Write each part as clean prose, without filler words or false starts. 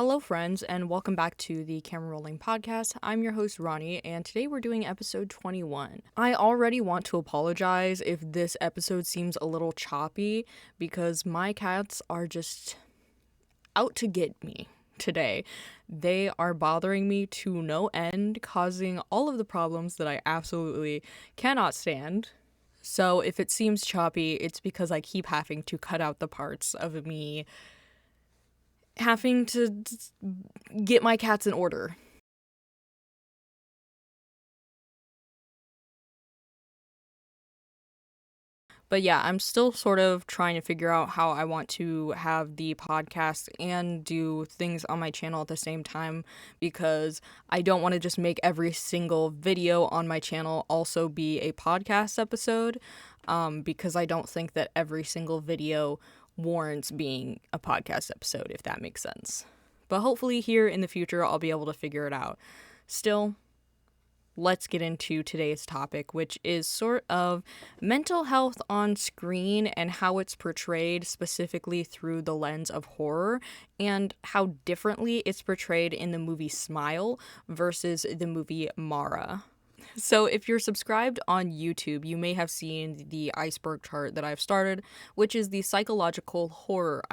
Hello, friends, and welcome back to the Camera Rolling Podcast. I'm your host, Ronnie, and today we're doing episode 21. I already want to apologize if this episode seems a little choppy because my cats are just out to get me today. They are bothering me to no end, causing all of the problems that I absolutely cannot stand. So if it seems choppy, it's because I keep having to cut out the parts of me having to get my cats in order. But yeah, I'm still sort of trying to figure out how I want to have the podcast and do things on my channel at the same time because I don't want to just make every single video on my channel also be a podcast episode because I don't think that every single video warrants being a podcast episode, if that makes sense. But hopefully here in the future, I'll be able to figure it out. Still, let's get into today's topic, which is sort of mental health on screen and how it's portrayed specifically through the lens of horror and how differently it's portrayed in the movie Smile versus the movie Mara. So if you're subscribed on YouTube, you may have seen the iceberg chart that I've started, which is the psychological horror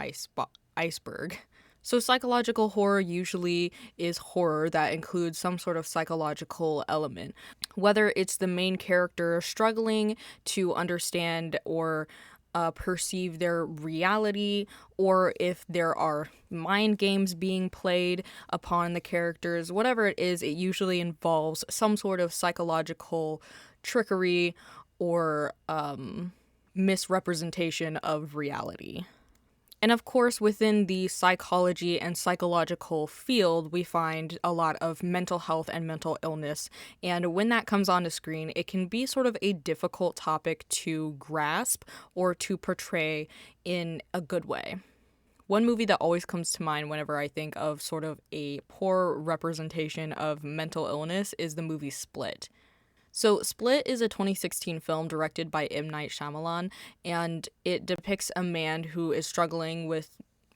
iceberg. So psychological horror usually is horror that includes some sort of psychological element. Whether it's the main character struggling to understand or perceive their reality, or if there are mind games being played upon the characters, whatever it is, it usually involves some sort of psychological trickery or misrepresentation of reality. And of course, within the psychology and psychological field, we find a lot of mental health and mental illness. And when that comes onto screen, it can be sort of a difficult topic to grasp or to portray in a good way. One movie that always comes to mind whenever I think of sort of a poor representation of mental illness is the movie Split. So, Split is a 2016 film directed by M. Night Shyamalan, and it depicts a man who is struggling with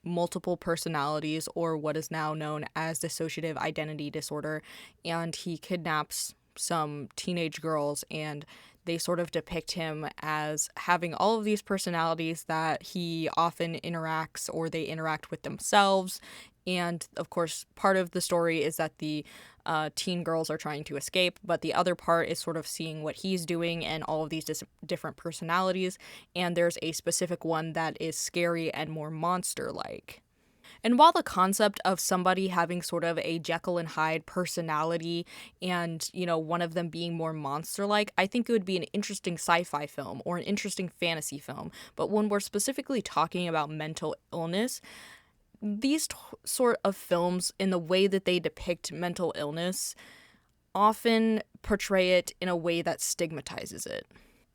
multiple personalities, or what is now known as dissociative identity disorder, and he kidnaps some teenage girls, and they sort of depict him as having all of these personalities that he often interacts or they interact with themselves. And of course, part of the story is that the teen girls are trying to escape, but the other part is sort of seeing what he's doing and all of these different personalities. And there's a specific one that is scary and more monster-like. And while the concept of somebody having sort of a Jekyll and Hyde personality and, one of them being more monster-like, I think it would be an interesting sci-fi film or an interesting fantasy film. But when we're specifically talking about mental illness, these sort of films, in the way that they depict mental illness, often portray it in a way that stigmatizes it.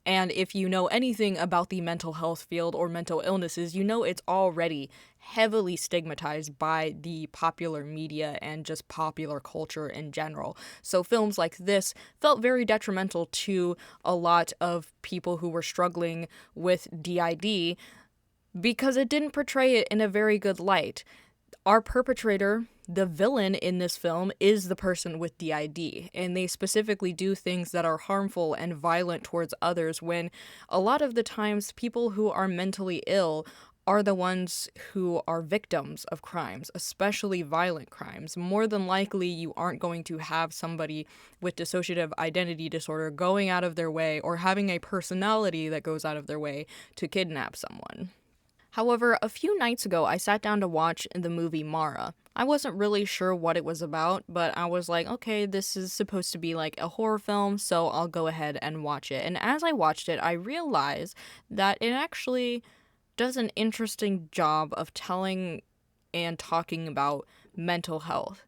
And if you know anything about the mental health field or mental illnesses, you know it's already heavily stigmatized by the popular media and just popular culture in general. So films like this felt very detrimental to a lot of people who were struggling with DID because it didn't portray it in a very good light. Our perpetrator, the villain in this film, is the person with DID, and they specifically do things that are harmful and violent towards others when a lot of the times people who are mentally ill are the ones who are victims of crimes, especially violent crimes. More than likely, you aren't going to have somebody with dissociative identity disorder going out of their way or having a personality that goes out of their way to kidnap someone. However, a few nights ago, I sat down to watch the movie Mara. I wasn't really sure what it was about, but I was like, okay, this is supposed to be like a horror film, so I'll go ahead and watch it. And as I watched it, I realized that it actually does an interesting job of telling and talking about mental health.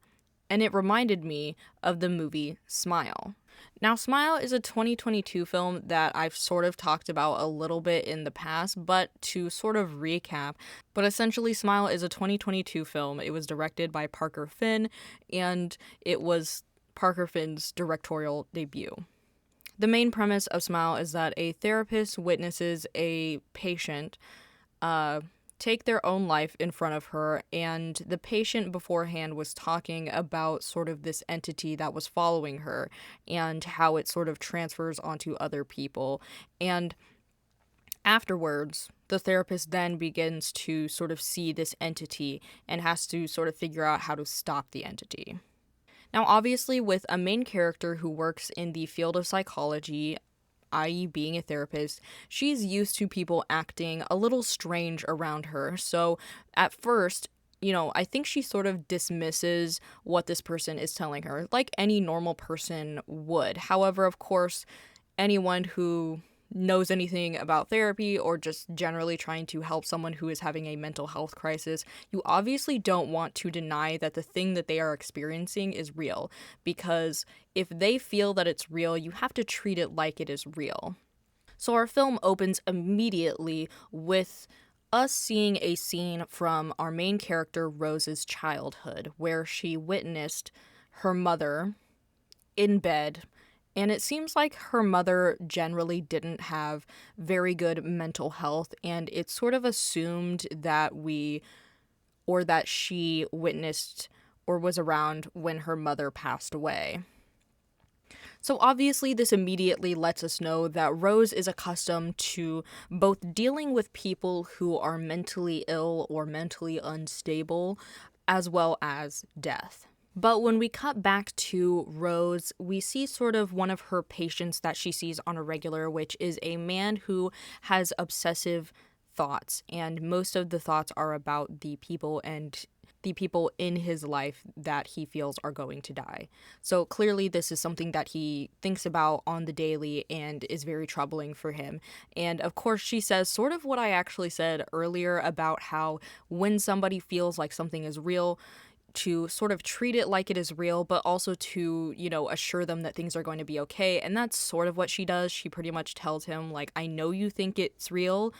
And it reminded me of the movie Smile. Now, Smile is a 2022 film that I've sort of talked about a little bit in the past, but to sort of recap, but essentially Smile is a 2022 film. It was directed by Parker Finn, and it was Parker Finn's directorial debut. The main premise of Smile is that a therapist witnesses a patient take their own life in front of her, and the patient beforehand was talking about sort of this entity that was following her and how it sort of transfers onto other people. And afterwards, the therapist then begins to sort of see this entity and has to sort of figure out how to stop the entity. Now, obviously, with a main character who works in the field of psychology, i.e., being a therapist, she's used to people acting a little strange around her. So at first, I think she sort of dismisses what this person is telling her, like any normal person would. However, of course, anyone who knows anything about therapy or just generally trying to help someone who is having a mental health crisis, you obviously don't want to deny that the thing that they are experiencing is real, because if they feel that it's real, you have to treat it like it is real. So our film opens immediately with us seeing a scene from our main character Rose's childhood, where she witnessed her mother in bed. And it seems like her mother generally didn't have very good mental health, and it's sort of assumed that she witnessed or was around when her mother passed away. So obviously this immediately lets us know that Rose is accustomed to both dealing with people who are mentally ill or mentally unstable, as well as death. But when we cut back to Rose, we see sort of one of her patients that she sees on a regular, which is a man who has obsessive thoughts, and most of the thoughts are about the people in his life that he feels are going to die. So clearly this is something that he thinks about on the daily and is very troubling for him. And of course she says sort of what I actually said earlier about how when somebody feels like something is real, to sort of treat it like it is real, but also to, assure them that things are going to be okay. And that's sort of what she does. She pretty much tells him, like, I know you think it's real,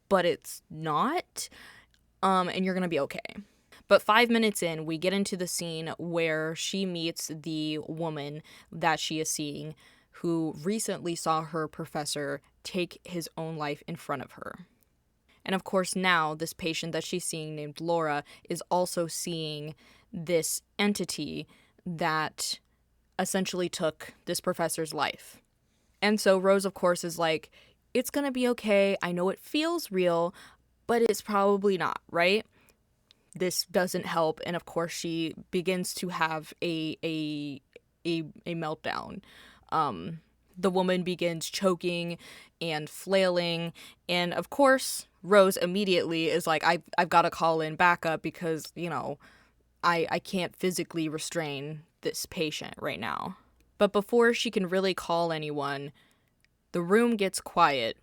but it's not, and you're going to be okay. But 5 minutes in, we get into the scene where she meets the woman that she is seeing, who recently saw her professor take his own life in front of her. And of course now, this patient that she's seeing named Laura is also seeing this entity that essentially took this professor's life. And so Rose, of course, is like, it's gonna be okay. I know it feels real, but it's probably not, right? This doesn't help. And of course, she begins to have a meltdown. The woman begins choking and flailing. And of course, Rose immediately is like, I've got to call in backup because, I can't physically restrain this patient right now. But before she can really call anyone, the room gets quiet.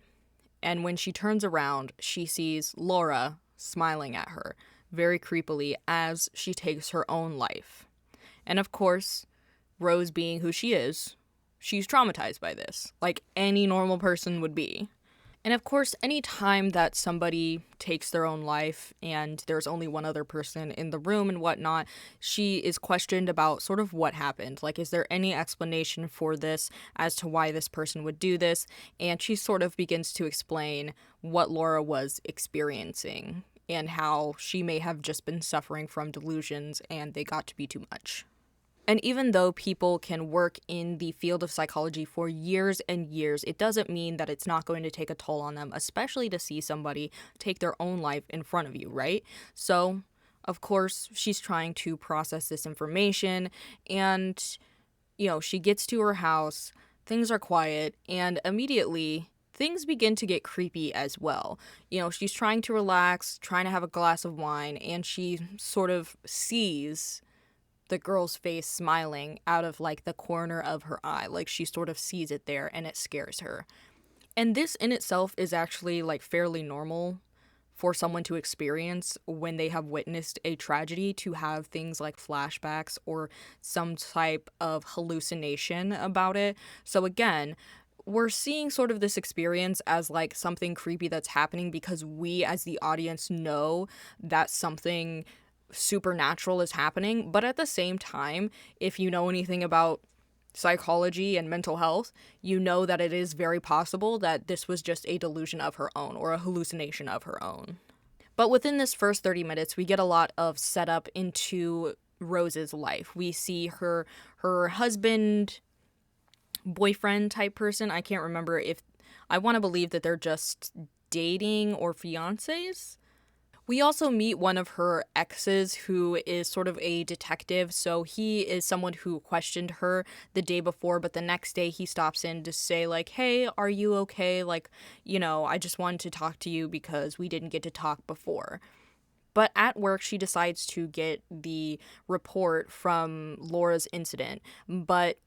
And when she turns around, she sees Laura smiling at her very creepily as she takes her own life. And of course, Rose being who she is, she's traumatized by this, like any normal person would be. And of course, any time that somebody takes their own life and there's only one other person in the room and whatnot, she is questioned about sort of what happened. Like, is there any explanation for this as to why this person would do this? And she sort of begins to explain what Laura was experiencing and how she may have just been suffering from delusions and they got to be too much. And even though people can work in the field of psychology for years and years, it doesn't mean that it's not going to take a toll on them, especially to see somebody take their own life in front of you, right? So, of course, she's trying to process this information, and, she gets to her house, things are quiet, and immediately things begin to get creepy as well. She's trying to relax, trying to have a glass of wine, and she sort of sees the girl's face smiling out of like the corner of her eye. Like she sort of sees it there and it scares her. And this in itself is actually like fairly normal for someone to experience when they have witnessed a tragedy, to have things like flashbacks or some type of hallucination about it. So again, we're seeing sort of this experience as like something creepy that's happening because we as the audience know that something supernatural is happening. But at the same time, if you know anything about psychology and mental health, you know that it is very possible that this was just a delusion of her own or a hallucination of her own. But within this first 30 minutes, we get a lot of setup into Rose's life. We see her husband, boyfriend type person. I can't remember if I want to believe that they're just dating or fiancés. We also meet one of her exes who is sort of a detective. So he is someone who questioned her the day before, but the next day he stops in to say, like, hey, are you okay? Like, I just wanted to talk to you because we didn't get to talk before. But at work, she decides to get the report from Laura's incident. But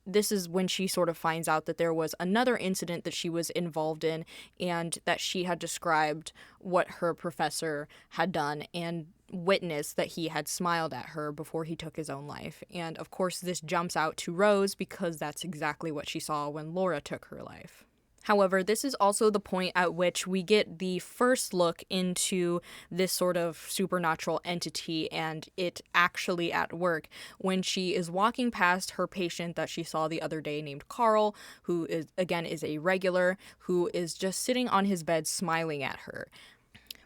this is when she sort of finds out that there was another incident that she was involved in and that she had described what her professor had done and witnessed that he had smiled at her before he took his own life. And of course, this jumps out to Rose because that's exactly what she saw when Laura took her life. However, this is also the point at which we get the first look into this sort of supernatural entity and it actually at work when she is walking past her patient that she saw the other day named Carl, who is a regular, who is just sitting on his bed smiling at her.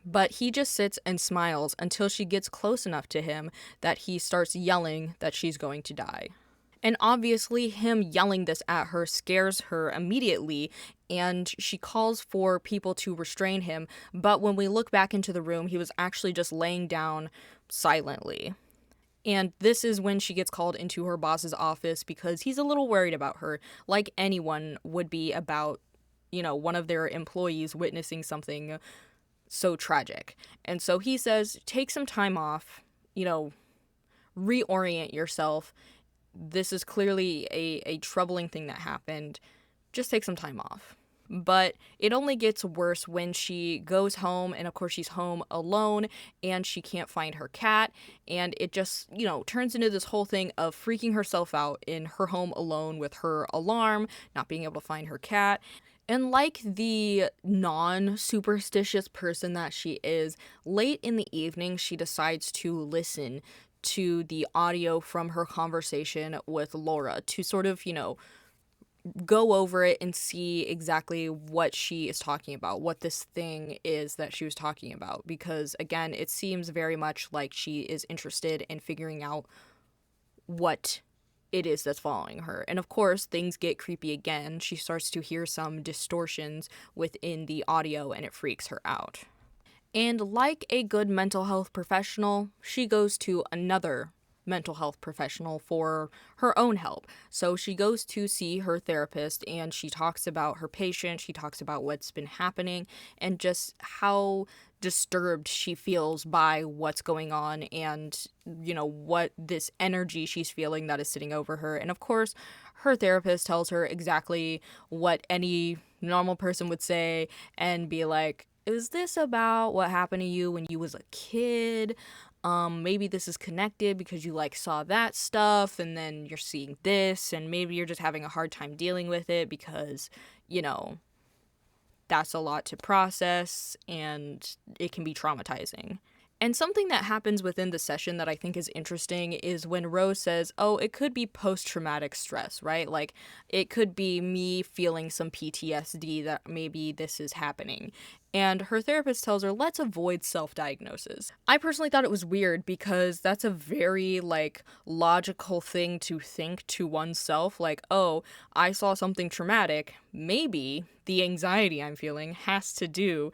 But he just sits and smiles until she gets close enough to him that he starts yelling that she's going to die. And obviously, him yelling this at her scares her immediately, and she calls for people to restrain him. But when we look back into the room, he was actually just laying down silently. And this is when she gets called into her boss's office because he's a little worried about her, like anyone would be about, one of their employees witnessing something so tragic. And so he says, take some time off, reorient yourself. This is clearly a troubling thing that happened. Just take some time off. But it only gets worse when she goes home, and of course she's home alone, and she can't find her cat, and it just, turns into this whole thing of freaking herself out in her home alone with her alarm, not being able to find her cat. And like the non-superstitious person that she is, late in the evening she decides to listen to the audio from her conversation with Laura to sort of, go over it and see exactly what she is talking about, what this thing is that she was talking about. Because, again, it seems very much like she is interested in figuring out what it is that's following her. And, of course, things get creepy again. She starts to hear some distortions within the audio, and it freaks her out. And like a good mental health professional, she goes to another mental health professional for her own help. So she goes to see her therapist and she talks about her patient, she talks about what's been happening and just how disturbed she feels by what's going on and, what this energy she's feeling that is sitting over her. And of course, her therapist tells her exactly what any normal person would say and be like, is this about what happened to you when you was a kid? Maybe this is connected because you saw that stuff and then you're seeing this and maybe you're just having a hard time dealing with it because, that's a lot to process and it can be traumatizing. And something that happens within the session that I think is interesting is when Rose says, oh, it could be post-traumatic stress, right? Like, it could be me feeling some PTSD that maybe this is happening. And her therapist tells her, let's avoid self-diagnosis. I personally thought it was weird because that's a very, logical thing to think to oneself. Like, oh, I saw something traumatic. Maybe the anxiety I'm feeling has to do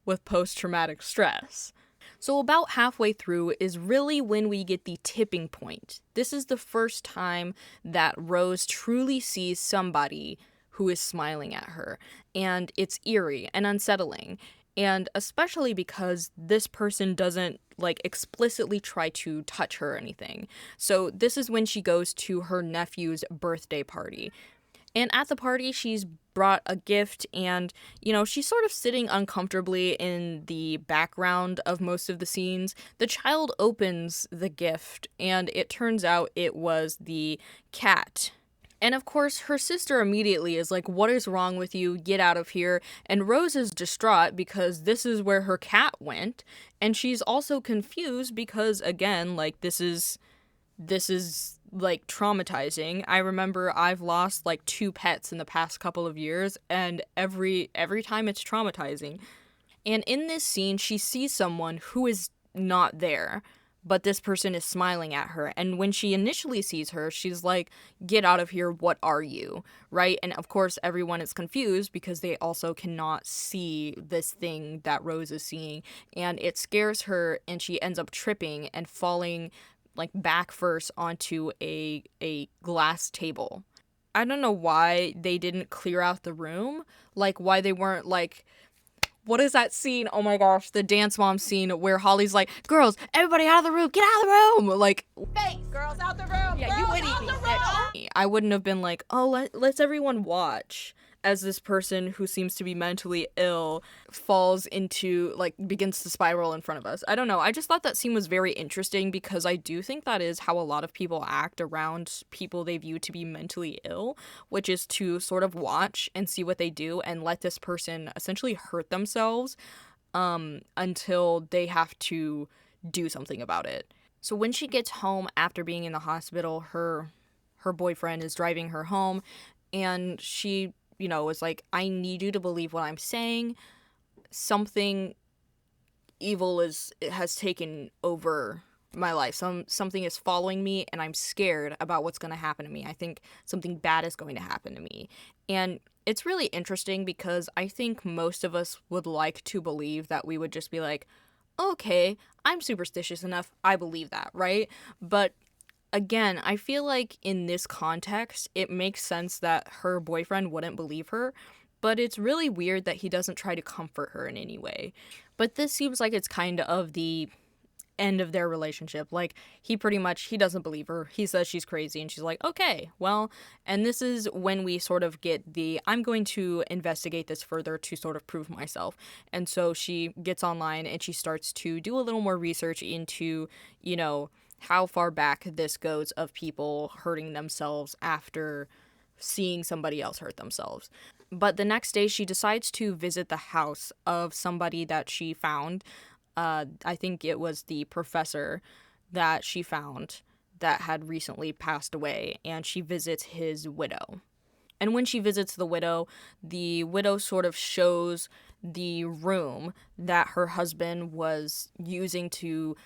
with post-traumatic stress. So about halfway through is really when we get the tipping point. This is the first time that Rose truly sees somebody who is smiling at her, and it's eerie and unsettling. And especially because this person doesn't explicitly try to touch her or anything. So this is when she goes to her nephew's birthday party. And at the party, she's brought a gift and, she's sort of sitting uncomfortably in the background of most of the scenes. The child opens the gift and it turns out it was the cat. And of course, her sister immediately is like, what is wrong with you? Get out of here. And Rose is distraught because this is where her cat went. And she's also confused because, again, this is traumatizing. I remember I've lost 2 pets in the past couple of years and every time it's traumatizing. And in this scene, she sees someone who is not there, but this person is smiling at her. And when she initially sees her, she's like, "Get out of here, what are you?" Right? And of course, everyone is confused because they also cannot see this thing that Rose is seeing. And it scares her, and she ends up tripping and falling like back first onto a glass table. I don't know why they didn't clear out the room, like why they weren't like, what is that scene? Oh my gosh, the Dance Mom scene where Holly's like, "Girls, everybody out of the room, get out of the room!" Like, Face, girls out the room. yeah, girls you would out eat the room. I wouldn't have been like, "Oh, let's everyone watch," as this person who seems to be mentally ill falls into, like, begins to spiral in front of us. I don't know. I just thought that scene was very interesting because I do think that is how a lot of people act around people they view to be mentally ill, which is to sort of watch and see what they do and let this person essentially hurt themselves until they have to do something about it. So when she gets home after being in the hospital, her boyfriend is driving her home, and she, is like, "I need you to believe what I'm saying. Something evil has taken over my life. Something is following me, and I'm scared about what's going to happen to me. I think something bad is going to happen to me." And it's really interesting because I think most of us would like to believe that we would just be like, "Okay, I'm superstitious enough. I believe that," right? But again, I feel like in this context, it makes sense that her boyfriend wouldn't believe her, but it's really weird that he doesn't try to comfort her in any way. But this seems like it's kind of the end of their relationship. Like, he doesn't believe her. He says she's crazy, and she's like, "Okay, well," and this is when we sort of get the, "I'm going to investigate this further to sort of prove myself." And so she gets online and she starts to do a little more research into, how far back this goes of people hurting themselves after seeing somebody else hurt themselves. But the next day, she decides to visit the house of somebody that she found. I think it was the professor that she found that had recently passed away, and she visits his widow. And when she visits the widow sort of shows the room that her husband was using to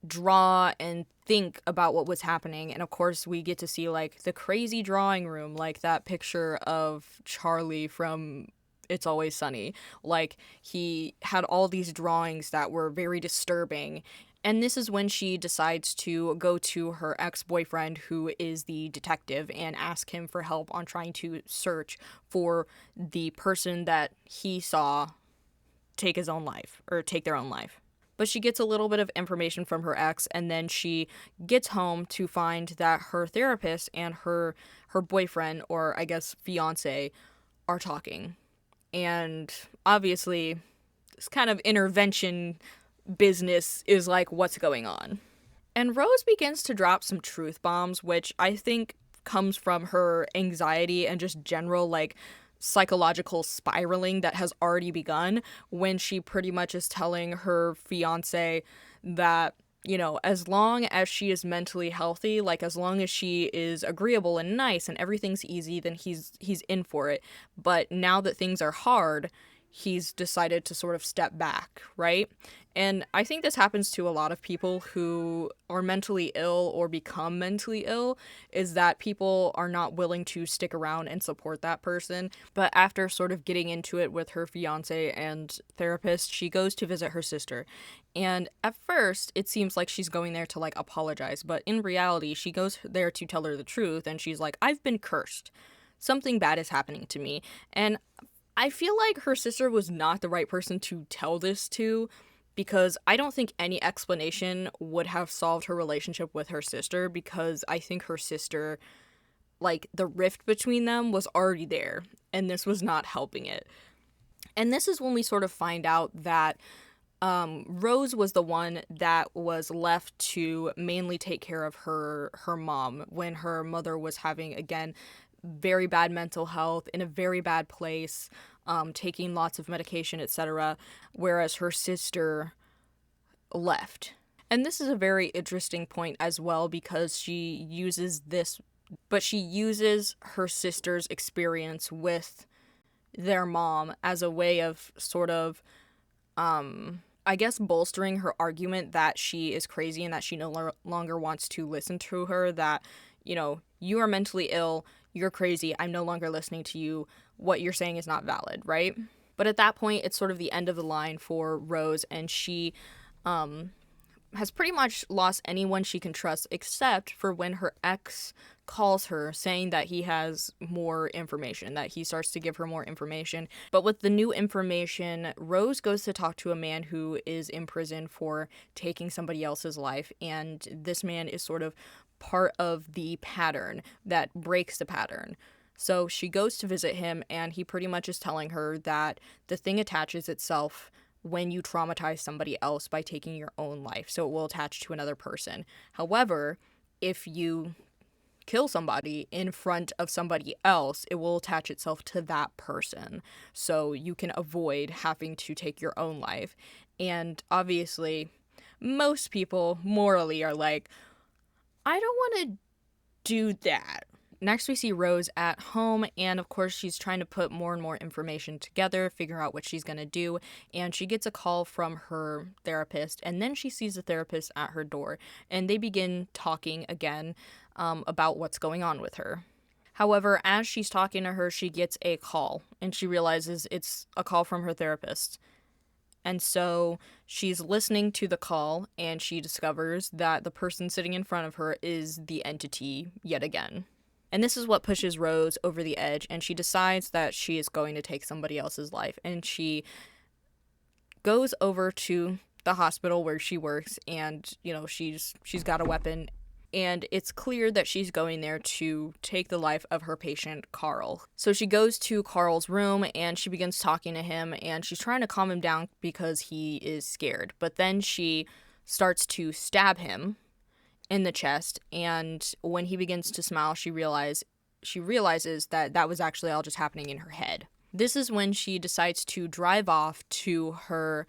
draw and think about what was happening. And of course, we get to see like the crazy drawing room, like that picture of Charlie from It's Always Sunny. Like, he had all these drawings that were very disturbing. And this is when she decides to go to her ex-boyfriend, who is the detective, and ask him for help on trying to search for the person that he saw take his own life, or take their own life. But she gets a little bit of information from her ex, and then she gets home to find that her therapist and her boyfriend, or I guess fiance, are talking. And obviously, this kind of intervention business is like, what's going on? And Rose begins to drop some truth bombs, which I think comes from her anxiety and just general, like, psychological spiraling that has already begun, when she pretty much is telling her fiance that, as long as she is mentally healthy, like, as long as she is agreeable and nice and everything's easy, then he's in for it. But now that things are hard, he's decided to sort of step back, right? And I think this happens to a lot of people who are mentally ill or become mentally ill, is that people are not willing to stick around and support that person. But after sort of getting into it with her fiance and therapist, she goes to visit her sister. And at first, it seems like she's going there to, like, apologize. But in reality, she goes there to tell her the truth. And she's like, "I've been cursed. Something bad is happening to me." And I feel like her sister was not the right person to tell this to, because I don't think any explanation would have solved her relationship with her sister, because I think her sister, like, the rift between them was already there, and this was not helping it. And this is when we sort of find out that Rose was the one that was left to mainly take care of her mom when her mother was having, again, very bad mental health, in a very bad place, taking lots of medication, etc., whereas her sister left. And this is a very interesting point as well, because she uses her sister's experience with their mom as a way of sort of I guess bolstering her argument that she is crazy and that she longer wants to listen to her, that, you are mentally ill, you're crazy, I'm no longer listening to you, what you're saying is not valid, right? But at that point, it's sort of the end of the line for Rose, and she has pretty much lost anyone she can trust except for when her ex calls her saying that he has more information, that he starts to give her more information. But with the new information, Rose goes to talk to a man who is in prison for taking somebody else's life, and this man is sort of part of the pattern that breaks the pattern. So she goes to visit him, and he pretty much is telling her that the thing attaches itself when you traumatize somebody else by taking your own life. So it will attach to another person. However, if you kill somebody in front of somebody else, it will attach itself to that person. So you can avoid having to take your own life. And obviously, most people morally are like, I don't want to do that. Next, we see Rose at home, and of course, she's trying to put more and more information together, figure out what she's going to do, and she gets a call from her therapist, and then she sees the therapist at her door, and they begin talking again about what's going on with her. However, as she's talking to her, she gets a call, and she realizes it's a call from her therapist. And so she's listening to the call, and she discovers that the person sitting in front of her is the entity yet again. And this is what pushes Rose over the edge, and she decides that she is going to take somebody else's life. And she goes over to the hospital where she works, and, she's got a weapon. And it's clear that she's going there to take the life of her patient, Carl. So she goes to Carl's room, and she begins talking to him, and she's trying to calm him down because he is scared. But then she starts to stab him in the chest, and when he begins to smile, she realizes that was actually all just happening in her head. This is when she decides to drive off to her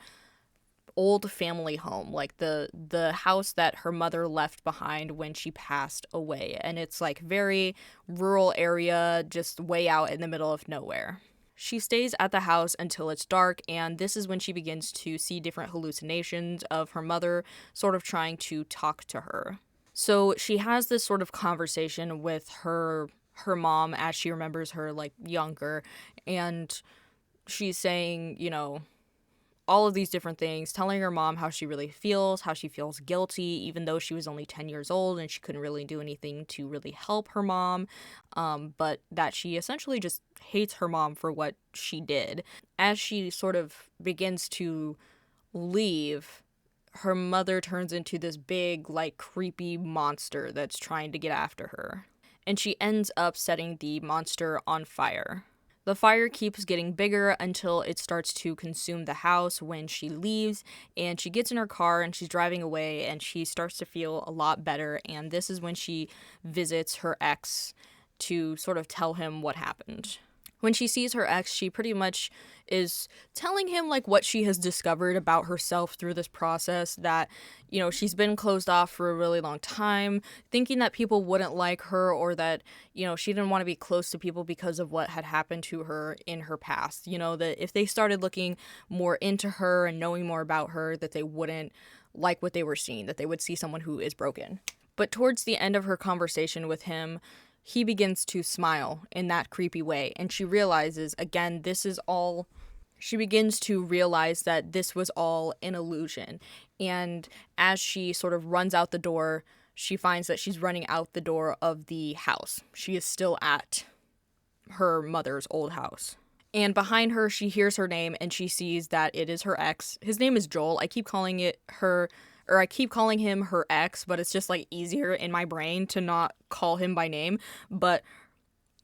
old family home, like the house that her mother left behind when she passed away, and it's like very rural area, just way out in the middle of nowhere. She stays at the house until it's dark, and this is when she begins to see different hallucinations of her mother sort of trying to talk to her. So she has this sort of conversation with her mom as she remembers her, like, younger, and she's saying, all of these different things, telling her mom how she really feels, how she feels guilty, even though she was only 10 years old and she couldn't really do anything to really help her mom, but that she essentially just hates her mom for what she did. As she sort of begins to leave, her mother turns into this big, like, creepy monster that's trying to get after her. And she ends up setting the monster on fire. The fire keeps getting bigger until it starts to consume the house when she leaves, and she gets in her car and she's driving away, and she starts to feel a lot better, and this is when she visits her ex to sort of tell him what happened. When she sees her ex, she pretty much is telling him, like, what she has discovered about herself through this process, that, she's been closed off for a really long time, thinking that people wouldn't like her, or that, she didn't want to be close to people because of what had happened to her in her past. That if they started looking more into her and knowing more about her, that they wouldn't like what they were seeing, that they would see someone who is broken. But towards the end of her conversation with him, he begins to smile in that creepy way, and she realizes, again, she begins to realize that this was all an illusion. And as she sort of runs out the door, she finds that she's running out the door of the house. She is still at her mother's old house. And behind her, she hears her name, and she sees that it is her ex. His name is Joel. I keep calling him her ex, but it's just, like, easier in my brain to not call him by name. But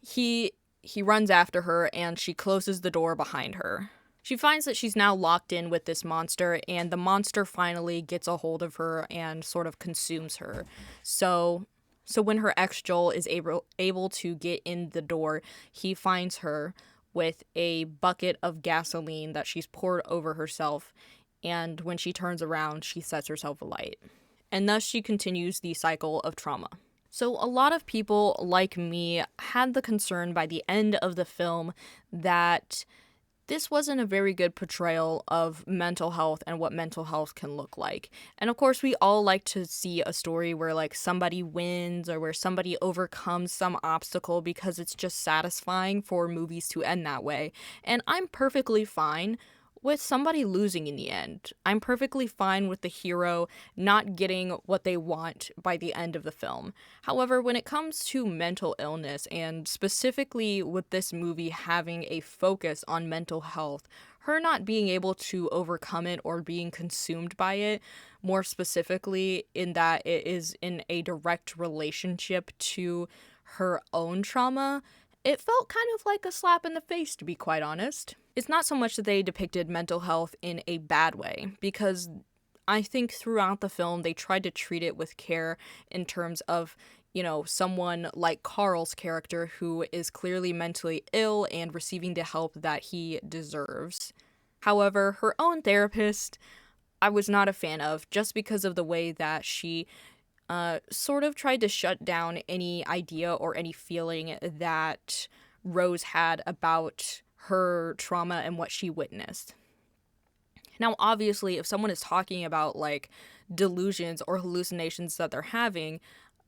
he runs after her, and she closes the door behind her. She finds that she's now locked in with this monster, and the monster finally gets a hold of her and sort of consumes her. So when her ex Joel is able to get in the door, he finds her with a bucket of gasoline that she's poured over herself, and when she turns around, she sets herself alight. And thus she continues the cycle of trauma. So a lot of people, like me, had the concern by the end of the film that This wasn't a very good portrayal of mental health and what mental health can look like. And of course, we all like to see a story where like somebody wins or where somebody overcomes some obstacle because it's just satisfying for movies to end that way. And I'm perfectly fine with somebody losing in the end. I'm perfectly fine with the hero not getting what they want by the end of the film. However, when it comes to mental illness, and specifically with this movie having a focus on mental health, her not being able to overcome it or being consumed by it, more specifically in that it is in a direct relationship to her own trauma, it felt kind of like a slap in the face, to be quite honest. It's not so much that they depicted mental health in a bad way, because I think throughout the film they tried to treat it with care in terms of, someone like Carl's character who is clearly mentally ill and receiving the help that he deserves. However, her own therapist, I was not a fan of, just because of the way that she sort of tried to shut down any idea or any feeling that Rose had about her trauma and what she witnessed. Now, obviously, if someone is talking about like delusions or hallucinations that they're having,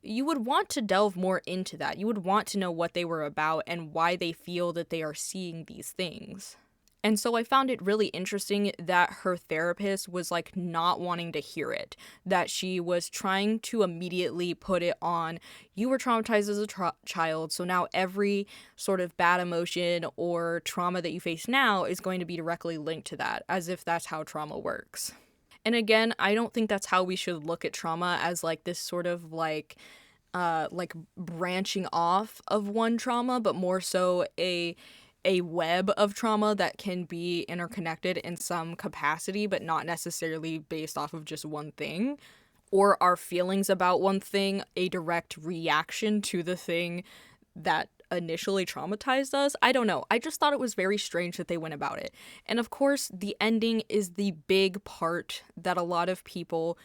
you would want to delve more into that. You would want to know what they were about and why they feel that they are seeing these things. And so I found it really interesting that her therapist was like not wanting to hear it, that she was trying to immediately put it on, you were traumatized as a child, so now every sort of bad emotion or trauma that you face now is going to be directly linked to that, as if that's how trauma works. And again, I don't think that's how we should look at trauma, as like this sort of like branching off of one trauma, but more so a web of trauma that can be interconnected in some capacity, but not necessarily based off of just one thing, or our feelings about one thing a direct reaction to the thing that initially traumatized us. I don't know. I just thought it was very strange that they went about it. And of course, the ending is the big part that a lot of people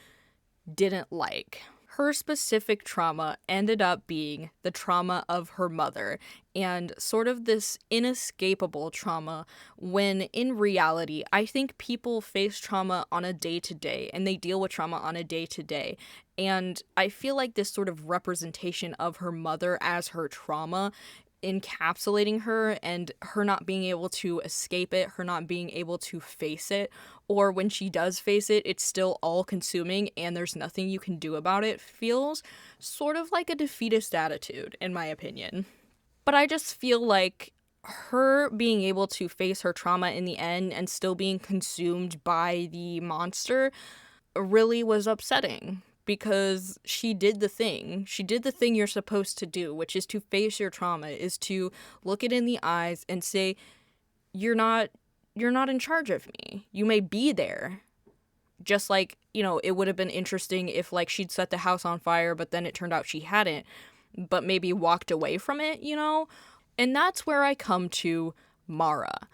didn't like. Her specific trauma ended up being the trauma of her mother, and sort of this inescapable trauma, when in reality, I think people face trauma on a day-to-day, and they deal with trauma on a day-to-day. And I feel like this sort of representation of her mother as her trauma, encapsulating her and her not being able to escape it, her not being able to face it, or when she does face it, it's still all consuming and there's nothing you can do about it, feels sort of like a defeatist attitude, in my opinion. But I just feel like her being able to face her trauma in the end and still being consumed by the monster really was upsetting, because she did the thing. She did the thing you're supposed to do, which is to face your trauma, is to look it in the eyes and say, you're not in charge of me. You may be there. Just like, it would have been interesting if like she'd set the house on fire, but then it turned out she hadn't, but maybe walked away from it, And that's where I come to Mara.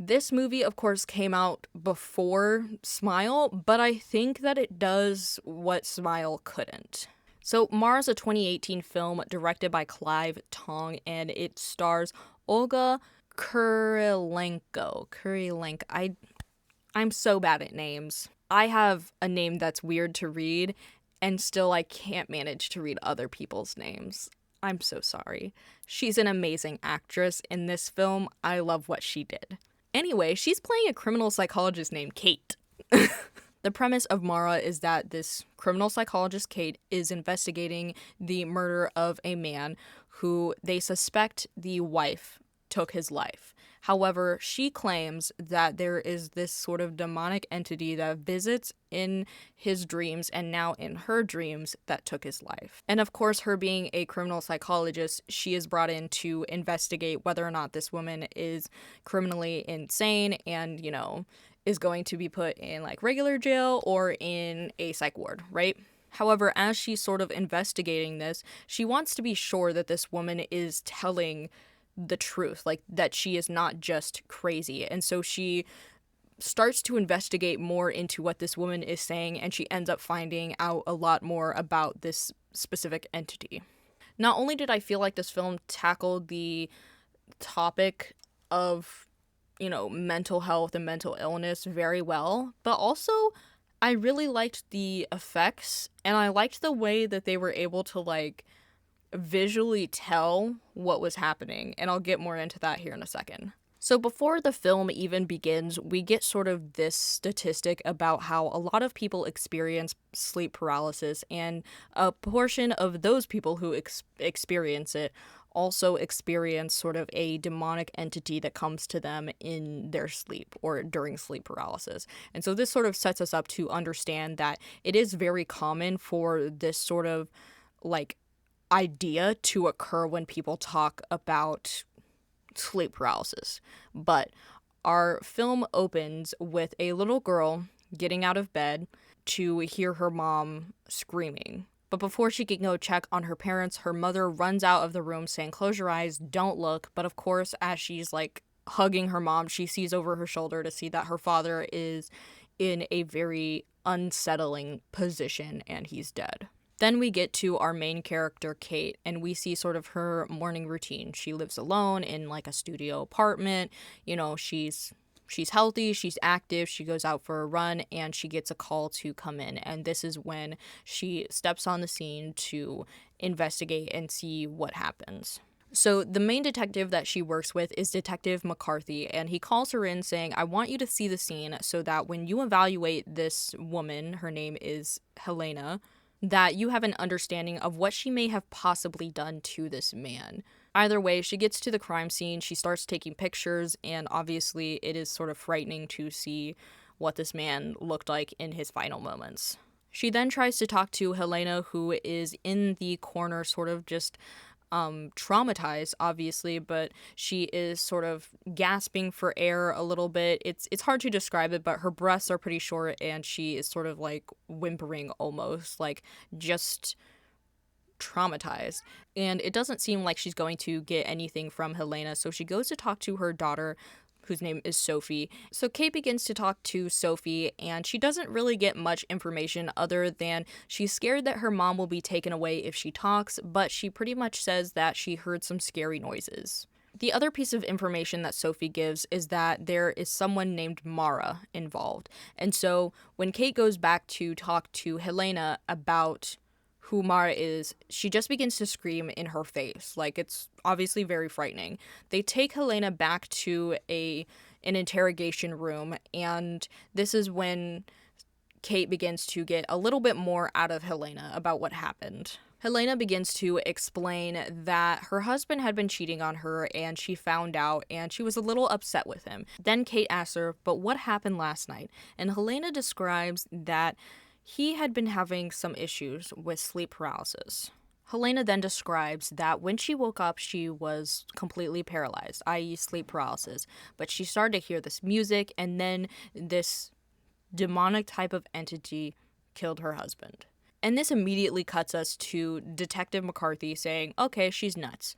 This movie, of course, came out before Smile, but I think that it does what Smile couldn't. So Mara's a 2018 film directed by Clive Tong, and it stars Olga Kurilenko. I'm so bad at names. I have a name that's weird to read, and still I can't manage to read other people's names. I'm so sorry. She's an amazing actress in this film. I love what she did. Anyway, she's playing a criminal psychologist named Kate. The premise of Mara is that this criminal psychologist, Kate, is investigating the murder of a man who they suspect the wife took his life. However, she claims that there is this sort of demonic entity that visits in his dreams and now in her dreams that took his life. And of course, her being a criminal psychologist, she is brought in to investigate whether or not this woman is criminally insane and, is going to be put in like regular jail or in a psych ward, right? However, as she's sort of investigating this, she wants to be sure that this woman is telling the truth, like that she is not just crazy. And so she starts to investigate more into what this woman is saying, and she ends up finding out a lot more about this specific entity. Not only did I feel like this film tackled the topic of mental health and mental illness very well, but also I really liked the effects, and I liked the way that they were able to like visually tell what was happening, and I'll get more into that here in a second. So before the film even begins, we get sort of this statistic about how a lot of people experience sleep paralysis, and a portion of those people who experience it also experience sort of a demonic entity that comes to them in their sleep or during sleep paralysis. And so this sort of sets us up to understand that it is very common for this sort of like idea to occur when people talk about sleep paralysis. But our film opens with a little girl getting out of bed to hear her mom screaming. But before she can go check on her parents, her mother runs out of the room saying, "Close your eyes, don't look." But of course, as she's like hugging her mom, she sees over her shoulder to see that her father is in a very unsettling position and he's dead. Then we get to our main character, Kate, and we see sort of her morning routine. She lives alone in like a studio apartment. She's healthy, she's active, she goes out for a run, and she gets a call to come in. And this is when she steps on the scene to investigate and see what happens. So the main detective that she works with is Detective McCarthy, and he calls her in saying, "I want you to see the scene so that when you evaluate this woman," her name is Helena, "that you have an understanding of what she may have possibly done to this man." Either way, she gets to the crime scene, she starts taking pictures, and obviously it is sort of frightening to see what this man looked like in his final moments. She then tries to talk to Helena, who is in the corner, sort of just traumatized, obviously, but she is sort of gasping for air a little bit. It's hard to describe it, but her breaths are pretty short, and she is sort of like whimpering almost, like just traumatized. And it doesn't seem like she's going to get anything from Helena, so she goes to talk to her daughter, whose name is Sophie. So Kate begins to talk to Sophie, and she doesn't really get much information other than she's scared that her mom will be taken away if she talks, but she pretty much says that she heard some scary noises. The other piece of information that Sophie gives is that there is someone named Mara involved. And so when Kate goes back to talk to Helena about who Mara is, she just begins to scream in her face. Like, it's obviously very frightening. They take Helena back to an interrogation room, and this is when Kate begins to get a little bit more out of Helena about what happened. Helena begins to explain that her husband had been cheating on her, and she found out, and she was a little upset with him. Then Kate asks her, "But what happened last night?" And Helena describes that he had been having some issues with sleep paralysis. Helena then describes that when she woke up, she was completely paralyzed, i.e. sleep paralysis, but she started to hear this music, and then this demonic type of entity killed her husband. And this immediately cuts us to Detective McCarthy saying, "Okay, she's nuts.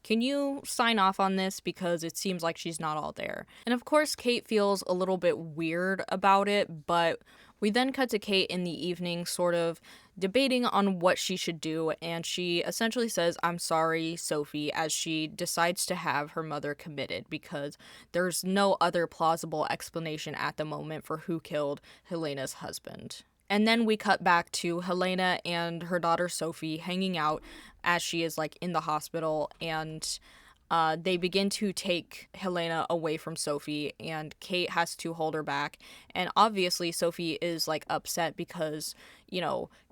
Can you sign off on this because it seems like she's not all there?" And of course, Kate feels a little bit weird about it, but we then cut to Kate in the evening sort of debating on what she should do, and she essentially says, "I'm sorry, Sophie," as she decides to have her mother committed because there's no other plausible explanation at the moment for who killed Helena's husband. And then we cut back to Helena and her daughter Sophie hanging out as she is like in the hospital, and they begin to take Helena away from Sophie, and Kate has to hold her back. And obviously Sophie is like upset because,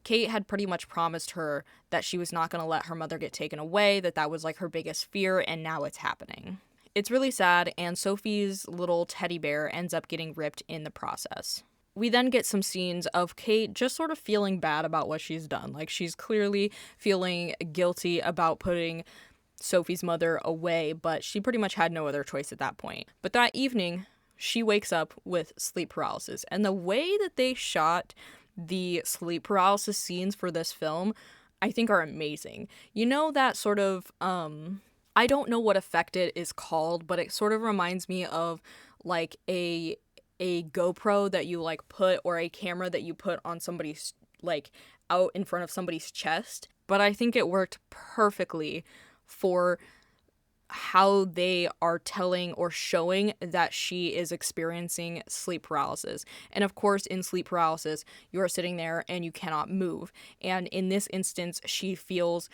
Kate had pretty much promised her that she was not going to let her mother get taken away, that was like her biggest fear, and now it's happening. It's really sad, and Sophie's little teddy bear ends up getting ripped in the process. We then get some scenes of Kate just sort of feeling bad about what she's done. Like, she's clearly feeling guilty about putting Sophie's mother away, but she pretty much had no other choice at that point. But that evening, she wakes up with sleep paralysis. And the way that they shot the sleep paralysis scenes for this film, I think are amazing. That sort of, I don't know what effect it is called, but it sort of reminds me of like a GoPro that you like put, or a camera that you put on somebody's, like, out in front of somebody's chest. But I think it worked perfectly for how they are telling or showing that she is experiencing sleep paralysis. And of course, in sleep paralysis, you are sitting there and you cannot move. And in this instance, she feels,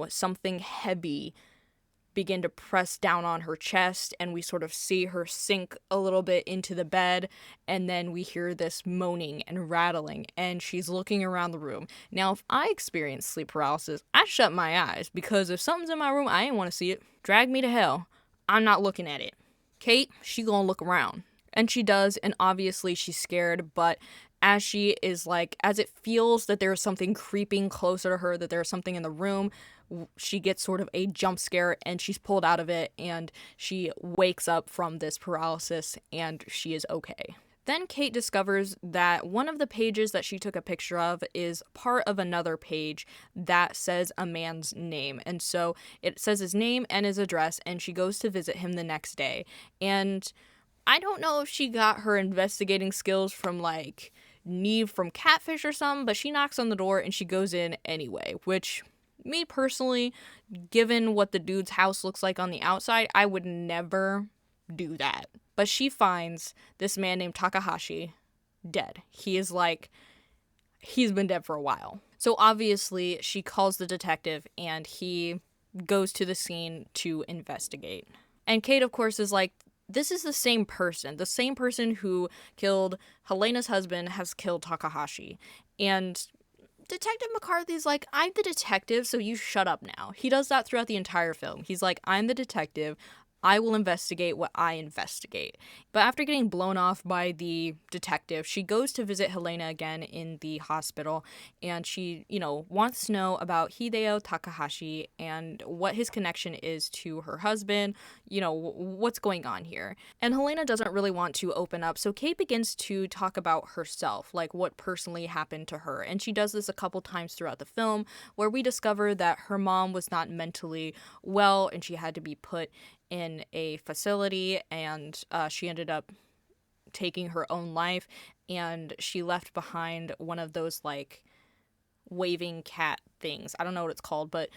something heavy begin to press down on her chest, and we sort of see her sink a little bit into the bed, and then we hear this moaning and rattling, and she's looking around the room. Now, if I experience sleep paralysis, I shut my eyes, because if something's in my room, I ain't want to see it. Drag me to hell. I'm not looking at it. Kate, she gonna look around. And she does, and obviously she's scared, but as she is as it feels that there's something creeping closer to her, that there's something in the room, she gets sort of a jump scare and she's pulled out of it and she wakes up from this paralysis and she is okay. Then Kate discovers that one of the pages that she took a picture of is part of another page that says a man's name. And so it says his name and his address, and she goes to visit him the next day. And I don't know if she got her investigating skills from Neve from Catfish or something, but she knocks on the door and she goes in anyway, which, me personally, given what the dude's house looks like on the outside, I would never do that. But she finds this man named Takahashi dead. He's been dead for a while. So obviously she calls the detective and he goes to the scene to investigate. And Kate, of course, is like, this is the same person. The same person who killed Helena's husband has killed Takahashi. And Detective McCarthy's like, I'm the detective, so you shut up now. He does that throughout the entire film. He's like, I'm the detective. I will investigate what I investigate. But after getting blown off by the detective, she goes to visit Helena again in the hospital, and she, wants to know about Hideo Takahashi and what his connection is to her husband, what's going on here. And Helena doesn't really want to open up, so Kate begins to talk about herself, what personally happened to her. And she does this a couple times throughout the film, where we discover that her mom was not mentally well, and she had to be put in a facility, and she ended up taking her own life, and she left behind one of those waving cat things. I don't know what it's called, but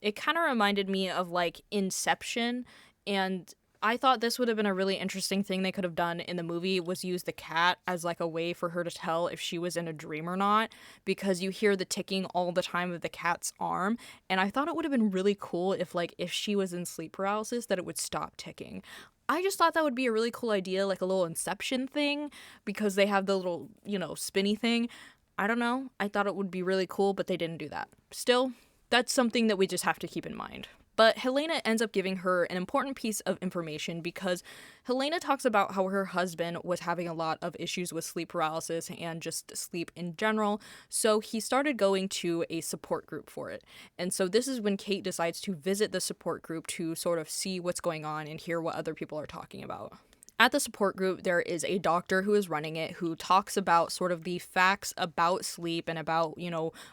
it kind of reminded me of Inception, and I thought this would have been a really interesting thing they could have done in the movie, was use the cat as a way for her to tell if she was in a dream or not, because you hear the ticking all the time of the cat's arm, and I thought it would have been really cool if she was in sleep paralysis, that it would stop ticking. I just thought that would be a really cool idea, a little Inception thing, because they have the little, spinny thing. I don't know. I thought it would be really cool, but they didn't do that. Still, that's something that we just have to keep in mind. But Helena ends up giving her an important piece of information, because Helena talks about how her husband was having a lot of issues with sleep paralysis and just sleep in general, so he started going to a support group for it. And so this is when Kate decides to visit the support group to sort of see what's going on and hear what other people are talking about. At the support group, there is a doctor who is running it, who talks about sort of the facts about sleep and about,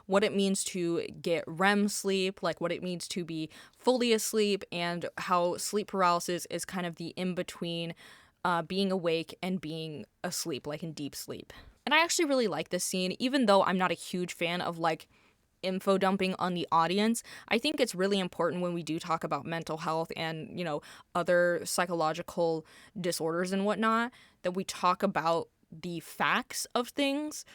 what it means to get REM sleep, what it means to be fully asleep, and how sleep paralysis is kind of the in-between being awake and being asleep, in deep sleep. And I actually really like this scene, even though I'm not a huge fan of, info dumping on the audience. I think it's really important when we do talk about mental health and, other psychological disorders and whatnot, that we talk about the facts of things.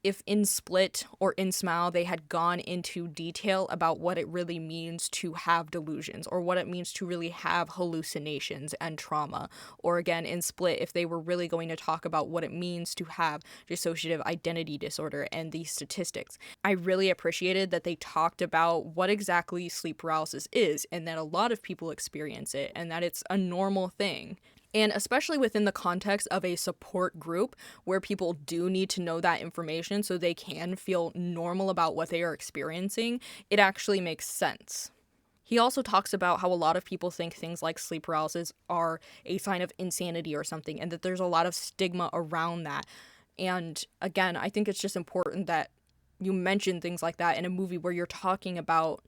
If in Split or in Smile they had gone into detail about what it really means to have delusions, or what it means to really have hallucinations and trauma, or again in Split, if they were really going to talk about what it means to have dissociative identity disorder and the statistics. I really appreciated that they talked about what exactly sleep paralysis is, and that a lot of people experience it, and that it's a normal thing. And especially within the context of a support group where people do need to know that information so they can feel normal about what they are experiencing, it actually makes sense. He also talks about how a lot of people think things like sleep paralysis are a sign of insanity or something, and that there's a lot of stigma around that. And again, I think it's just important that you mention things like that in a movie where you're talking about,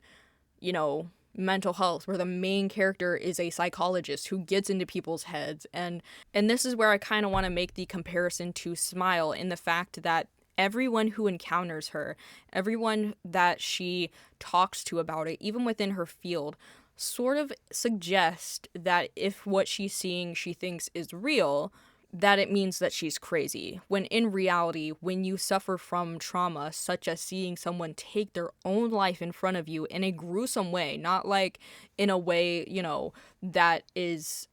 mental health, where the main character is a psychologist who gets into people's heads. And this is where I kind of want to make the comparison to Smile, in the fact that everyone who encounters her, everyone that she talks to about it, even within her field, sort of suggest that if what she's seeing she thinks is real, that it means that she's crazy. When in reality, when you suffer from trauma, such as seeing someone take their own life in front of you in a gruesome way, not like in a way, that is,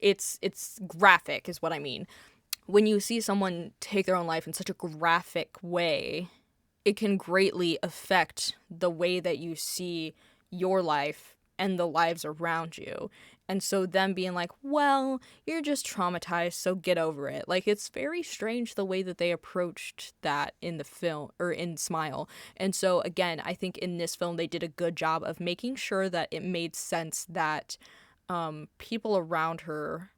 it's graphic is what I mean. When you see someone take their own life in such a graphic way, it can greatly affect the way that you see your life and the lives around you. And so them being like, well, you're just traumatized, so get over it. Like, it's very strange the way that they approached that in the film, or in Smile. And so, again, I think in this film they did a good job of making sure that it made sense that people around her,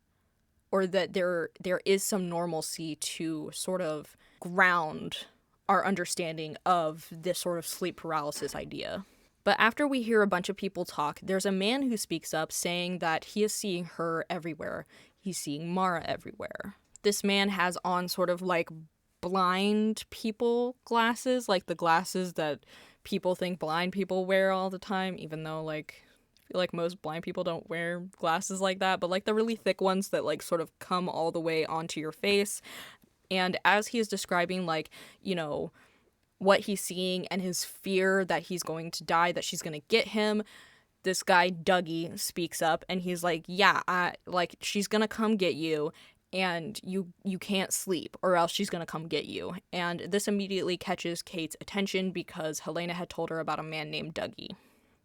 or that there is some normalcy to sort of ground our understanding of this sort of sleep paralysis idea. But after we hear a bunch of people talk, there's a man who speaks up saying that he is seeing her everywhere. He's seeing Mara everywhere. This man has on sort of like blind people glasses, like the glasses that people think blind people wear all the time, even though like I feel like most blind people don't wear glasses like that, but like the really thick ones that like sort of come all the way onto your face. And as he is describing like, what he's seeing and his fear that he's going to die, that she's going to get him, this guy Dougie speaks up and he's like, yeah, she's going to come get you, and you can't sleep or else she's going to come get you. And this immediately catches Kate's attention because Helena had told her about a man named Dougie.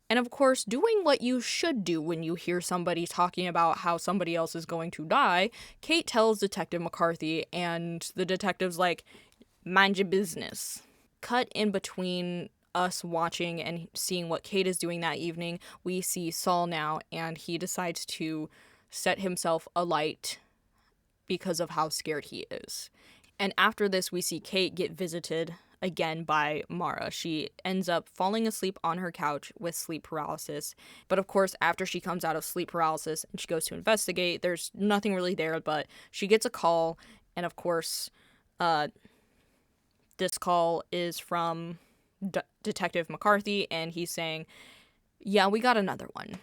And of course, doing what you should do when you hear somebody talking about how somebody else is going to die, Kate tells Detective McCarthy, and the detective's like, mind your business. Cut in between us watching and seeing what Kate is doing that evening, we see Saul now, and he decides to set himself alight because of how scared he is. And after this, we see Kate get visited again by Mara. She ends up falling asleep on her couch with sleep paralysis. But of course, after she comes out of sleep paralysis and she goes to investigate, there's nothing really there, but she gets a call, and of course, this call is from Detective McCarthy, and he's saying, yeah, we got another one,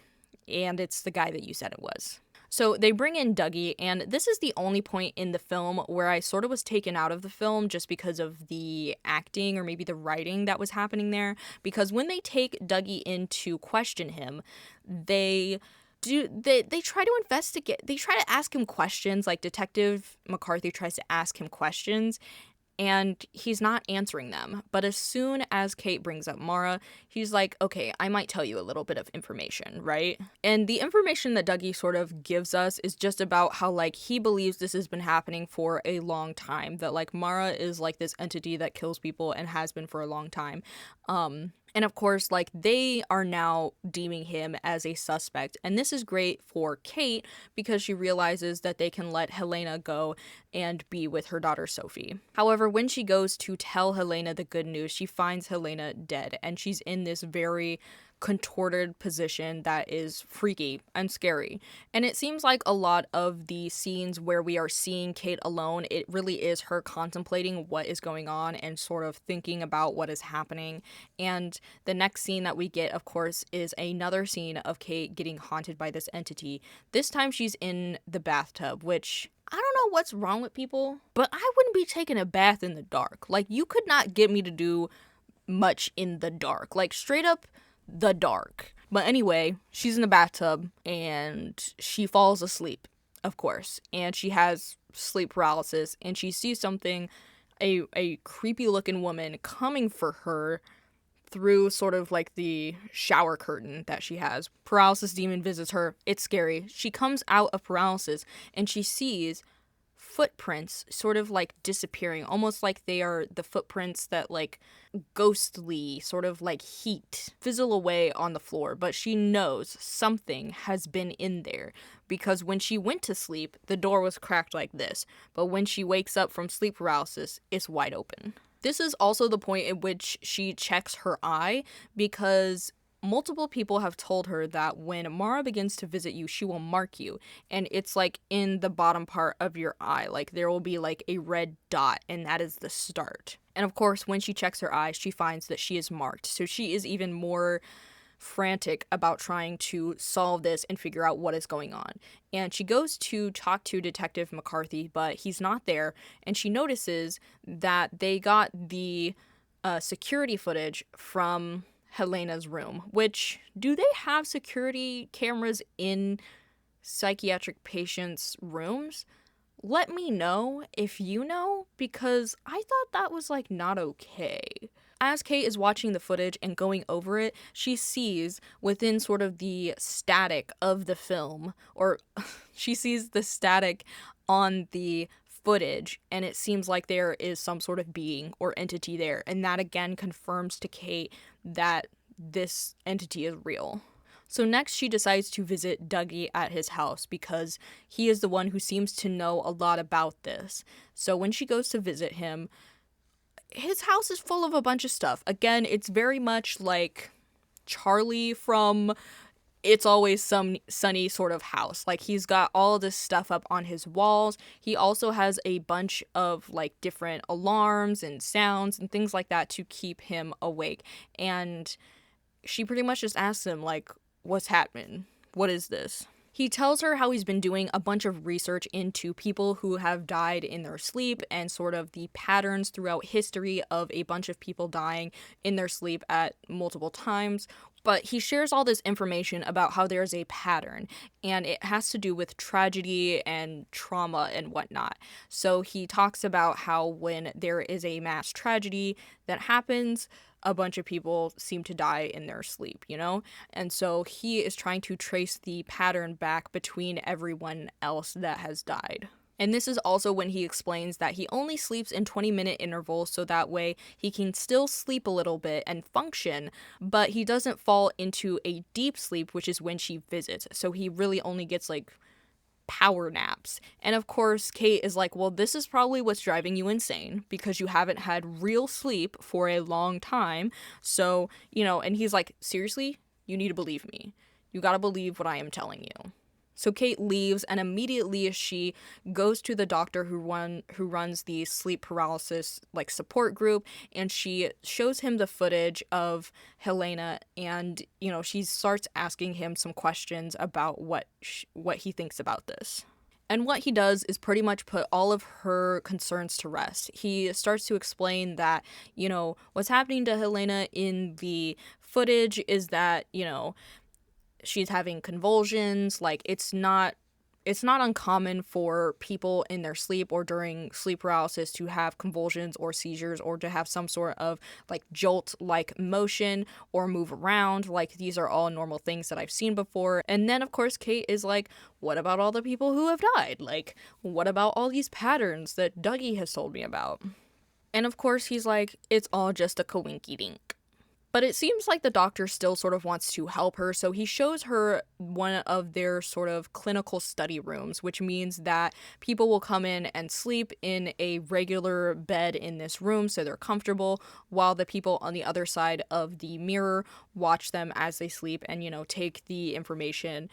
and it's the guy that you said it was. So they bring in Dougie, and this is the only point in the film where I sort of was taken out of the film just because of the acting or maybe the writing that was happening there. Because when they take Dougie in to question him, they try to investigate. They try to ask him questions, like Detective McCarthy tries to ask him questions, and he's not answering them. But as soon as Kate brings up Mara, he's like, okay, I might tell you a little bit of information, right? And the information that Dougie sort of gives us is just about how, like, he believes this has been happening for a long time, that, like, Mara is, like, this entity that kills people and has been for a long time. And of course, like, they are now deeming him as a suspect. And this is great for Kate because she realizes that they can let Helena go and be with her daughter Sophie. However, when she goes to tell Helena the good news, she finds Helena dead. And she's in this very contorted position that is freaky and scary. And it seems like a lot of the scenes where we are seeing Kate alone, it really is her contemplating what is going on and sort of thinking about what is happening. And the next scene that we get, of course, is another scene of Kate getting haunted by this entity. This time she's in the bathtub, which I don't know what's wrong with people, but I wouldn't be taking a bath in the dark. Like, you could not get me to do much in the dark. Like, straight up the dark. But anyway, she's in the bathtub and she falls asleep, of course, and she has sleep paralysis, and she sees something, a creepy looking woman coming for her through sort of like the shower curtain that she has. Paralysis demon visits her. It's scary. She comes out of paralysis and she sees footprints sort of like disappearing, almost like they are the footprints that like ghostly sort of like heat fizzle away on the floor. But she knows something has been in there because when she went to sleep, the door was cracked like this, but when she wakes up from sleep paralysis, it's wide open. This is also the point at which she checks her eye, because multiple people have told her that when Mara begins to visit you, she will mark you, and it's like in the bottom part of your eye, like there will be like a red dot, and that is the start. And of course, when she checks her eyes, she finds that she is marked, so she is even more frantic about trying to solve this and figure out what is going on. And she goes to talk to Detective McCarthy, but he's not there. And she notices that they got the security footage from Helena's room, which, do they have security cameras in psychiatric patients' rooms? Let me know if you know, because I thought that was like not okay. As Kate is watching the footage and going over it, she sees within sort of the static of the film, or she sees the static on the footage, and it seems like there is some sort of being or entity there, and that again confirms to Kate that this entity is real. So next she decides to visit Dougie at his house because he is the one who seems to know a lot about this. So when she goes to visit him, his house is full of a bunch of stuff. Again, it's very much like Charlie from It's Always Sunny sort of house. Like, he's got all of this stuff up on his walls. He also has a bunch of like different alarms and sounds and things like that to keep him awake. And she pretty much just asks him, like, what's happening? What is this? He tells her how he's been doing a bunch of research into people who have died in their sleep and sort of the patterns throughout history of a bunch of people dying in their sleep at multiple times. But he shares all this information about how there's a pattern, and it has to do with tragedy and trauma and whatnot. So he talks about how when there is a mass tragedy that happens, a bunch of people seem to die in their sleep, you know? And so he is trying to trace the pattern back between everyone else that has died. And this is also when he explains that he only sleeps in 20-minute intervals so that way he can still sleep a little bit and function, but he doesn't fall into a deep sleep, which is when she visits. So he really only gets like power naps. And of course, Kate is like, well, this is probably what's driving you insane because you haven't had real sleep for a long time. So, you know, and he's like, seriously, you need to believe me. You gotta believe what I am telling you. So Kate leaves, and immediately she goes to the doctor who runs the sleep paralysis like support group, and she shows him the footage of Helena, and you know, she starts asking him some questions about what he thinks about this. And what he does is pretty much put all of her concerns to rest. He starts to explain that, you know, what's happening to Helena in the footage is that, you know, she's having convulsions. Like, it's not uncommon for people in their sleep or during sleep paralysis to have convulsions or seizures or to have some sort of like jolt like motion or move around. Like, these are all normal things that I've seen before. And then of course Kate is like, what about all the people who have died? Like, what about all these patterns that Dougie has told me about? And of course he's like, it's all just a coinky dink. But it seems like the doctor still sort of wants to help her, so he shows her one of their sort of clinical study rooms, which means that people will come in and sleep in a regular bed in this room so they're comfortable, while the people on the other side of the mirror watch them as they sleep and, you know, take the information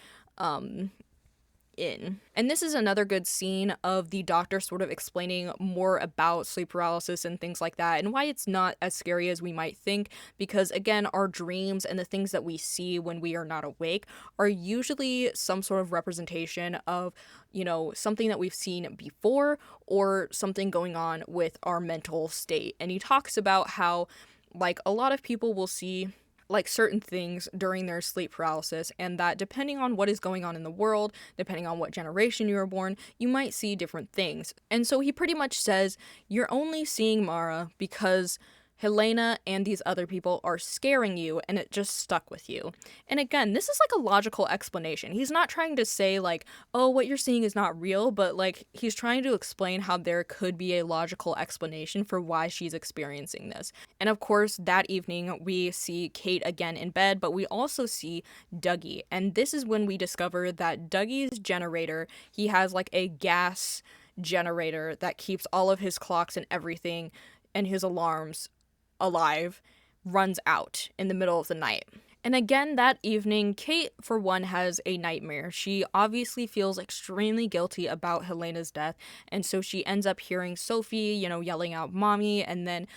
in. And this is another good scene of the doctor sort of explaining more about sleep paralysis and things like that and why it's not as scary as we might think, because again, our dreams and the things that we see when we are not awake are usually some sort of representation of, you know, something that we've seen before or something going on with our mental state. And he talks about how like a lot of people will see like certain things during their sleep paralysis, and that depending on what is going on in the world, depending on what generation you were born, you might see different things. And so he pretty much says, you're only seeing Mara because Helena and these other people are scaring you and it just stuck with you. And again, this is like a logical explanation. He's not trying to say like, oh, what you're seeing is not real, but like he's trying to explain how there could be a logical explanation for why she's experiencing this. And of course, that evening we see Kate again in bed, but we also see Dougie. And this is when we discover that Dougie's generator, he has like a gas generator that keeps all of his clocks and everything and his alarms alive, runs out in the middle of the night. And again, that evening, Kate, for one, has a nightmare. She obviously feels extremely guilty about Helena's death, and so she ends up hearing Sophie, yelling out mommy, and then,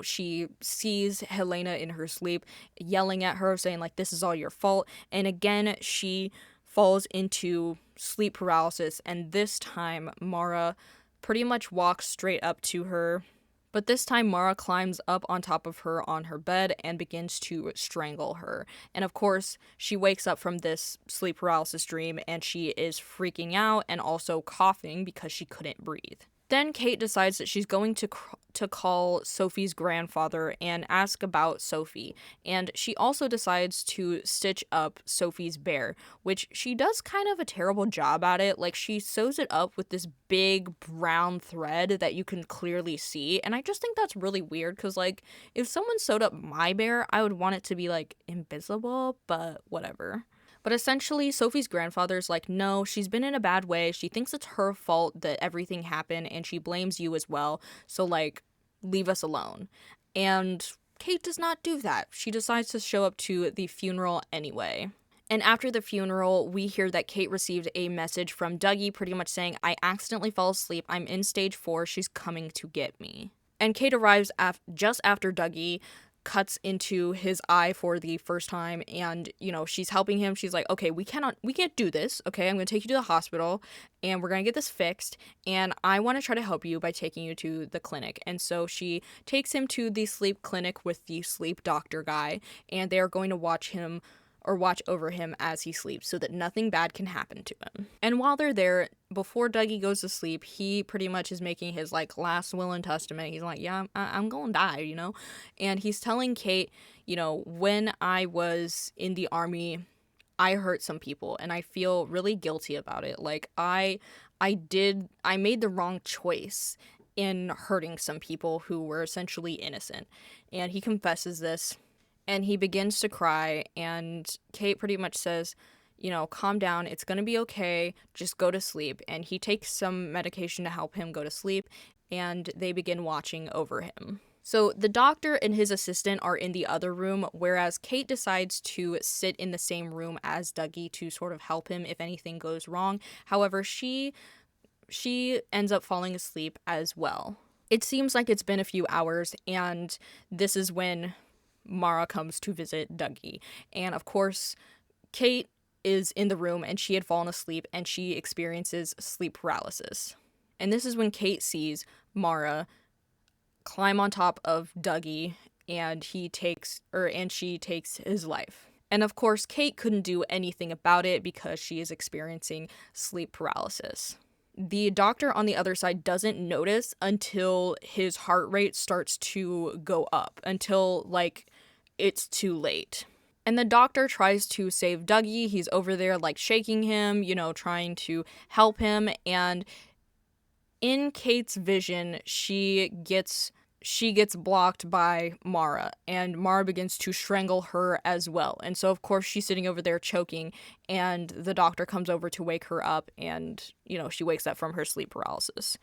she sees Helena in her sleep yelling at her, saying, like, this is all your fault. And again, she falls into sleep paralysis, and this time, Mara pretty much walks straight up to her. But this time, Mara climbs up on top of her on her bed and begins to strangle her. And of course, she wakes up from this sleep paralysis dream and she is freaking out and also coughing because she couldn't breathe. Then Kate decides that she's going to call Sophie's grandfather and ask about Sophie. And she also decides to stitch up Sophie's bear, which she does kind of a terrible job at it. Like, she sews it up with this big brown thread that you can clearly see. And I just think that's really weird because, like, if someone sewed up my bear, I would want it to be, like, invisible, but whatever. But essentially, Sophie's grandfather's like, no, she's been in a bad way. She thinks it's her fault that everything happened, and she blames you as well. So, like, leave us alone. And Kate does not do that. She decides to show up to the funeral anyway. And after the funeral, we hear that Kate received a message from Dougie pretty much saying, I accidentally fell asleep. I'm in stage 4. She's coming to get me. And Kate arrives just after Dougie cuts into his eye for the first time, and she's helping him. She's like, okay, we can't do this. Okay, I'm gonna take you to the hospital and we're gonna get this fixed, and I want to try to help you by taking you to the clinic. And so she takes him to the sleep clinic with the sleep doctor guy, and they are going to watch over him as he sleeps so that nothing bad can happen to him. And while they're there, before Dougie goes to sleep, he pretty much is making his, like, last will and testament. He's like, yeah, I'm gonna die, And he's telling Kate, when I was in the army, I hurt some people and I feel really guilty about it. Like, I made the wrong choice in hurting some people who were essentially innocent. And he confesses this. And he begins to cry, and Kate pretty much says, calm down, it's gonna be okay, just go to sleep. And he takes some medication to help him go to sleep, and they begin watching over him. So the doctor and his assistant are in the other room, whereas Kate decides to sit in the same room as Dougie to sort of help him if anything goes wrong. However, she ends up falling asleep as well. It seems like it's been a few hours, and this is when Mara comes to visit Dougie. And of course, Kate is in the room and she had fallen asleep and she experiences sleep paralysis. And this is when Kate sees Mara climb on top of Dougie and she takes his life. And of course, Kate couldn't do anything about it because she is experiencing sleep paralysis. The doctor on the other side doesn't notice until his heart rate starts to go up, until, like, it's too late. And the doctor tries to save Dougie. He's over there, like, shaking him, trying to help him. And in Kate's vision, she gets blocked by Mara, and Mara begins to strangle her as well. And so, of course, she's sitting over there choking, and the doctor comes over to wake her up, and, she wakes up from her sleep paralysis.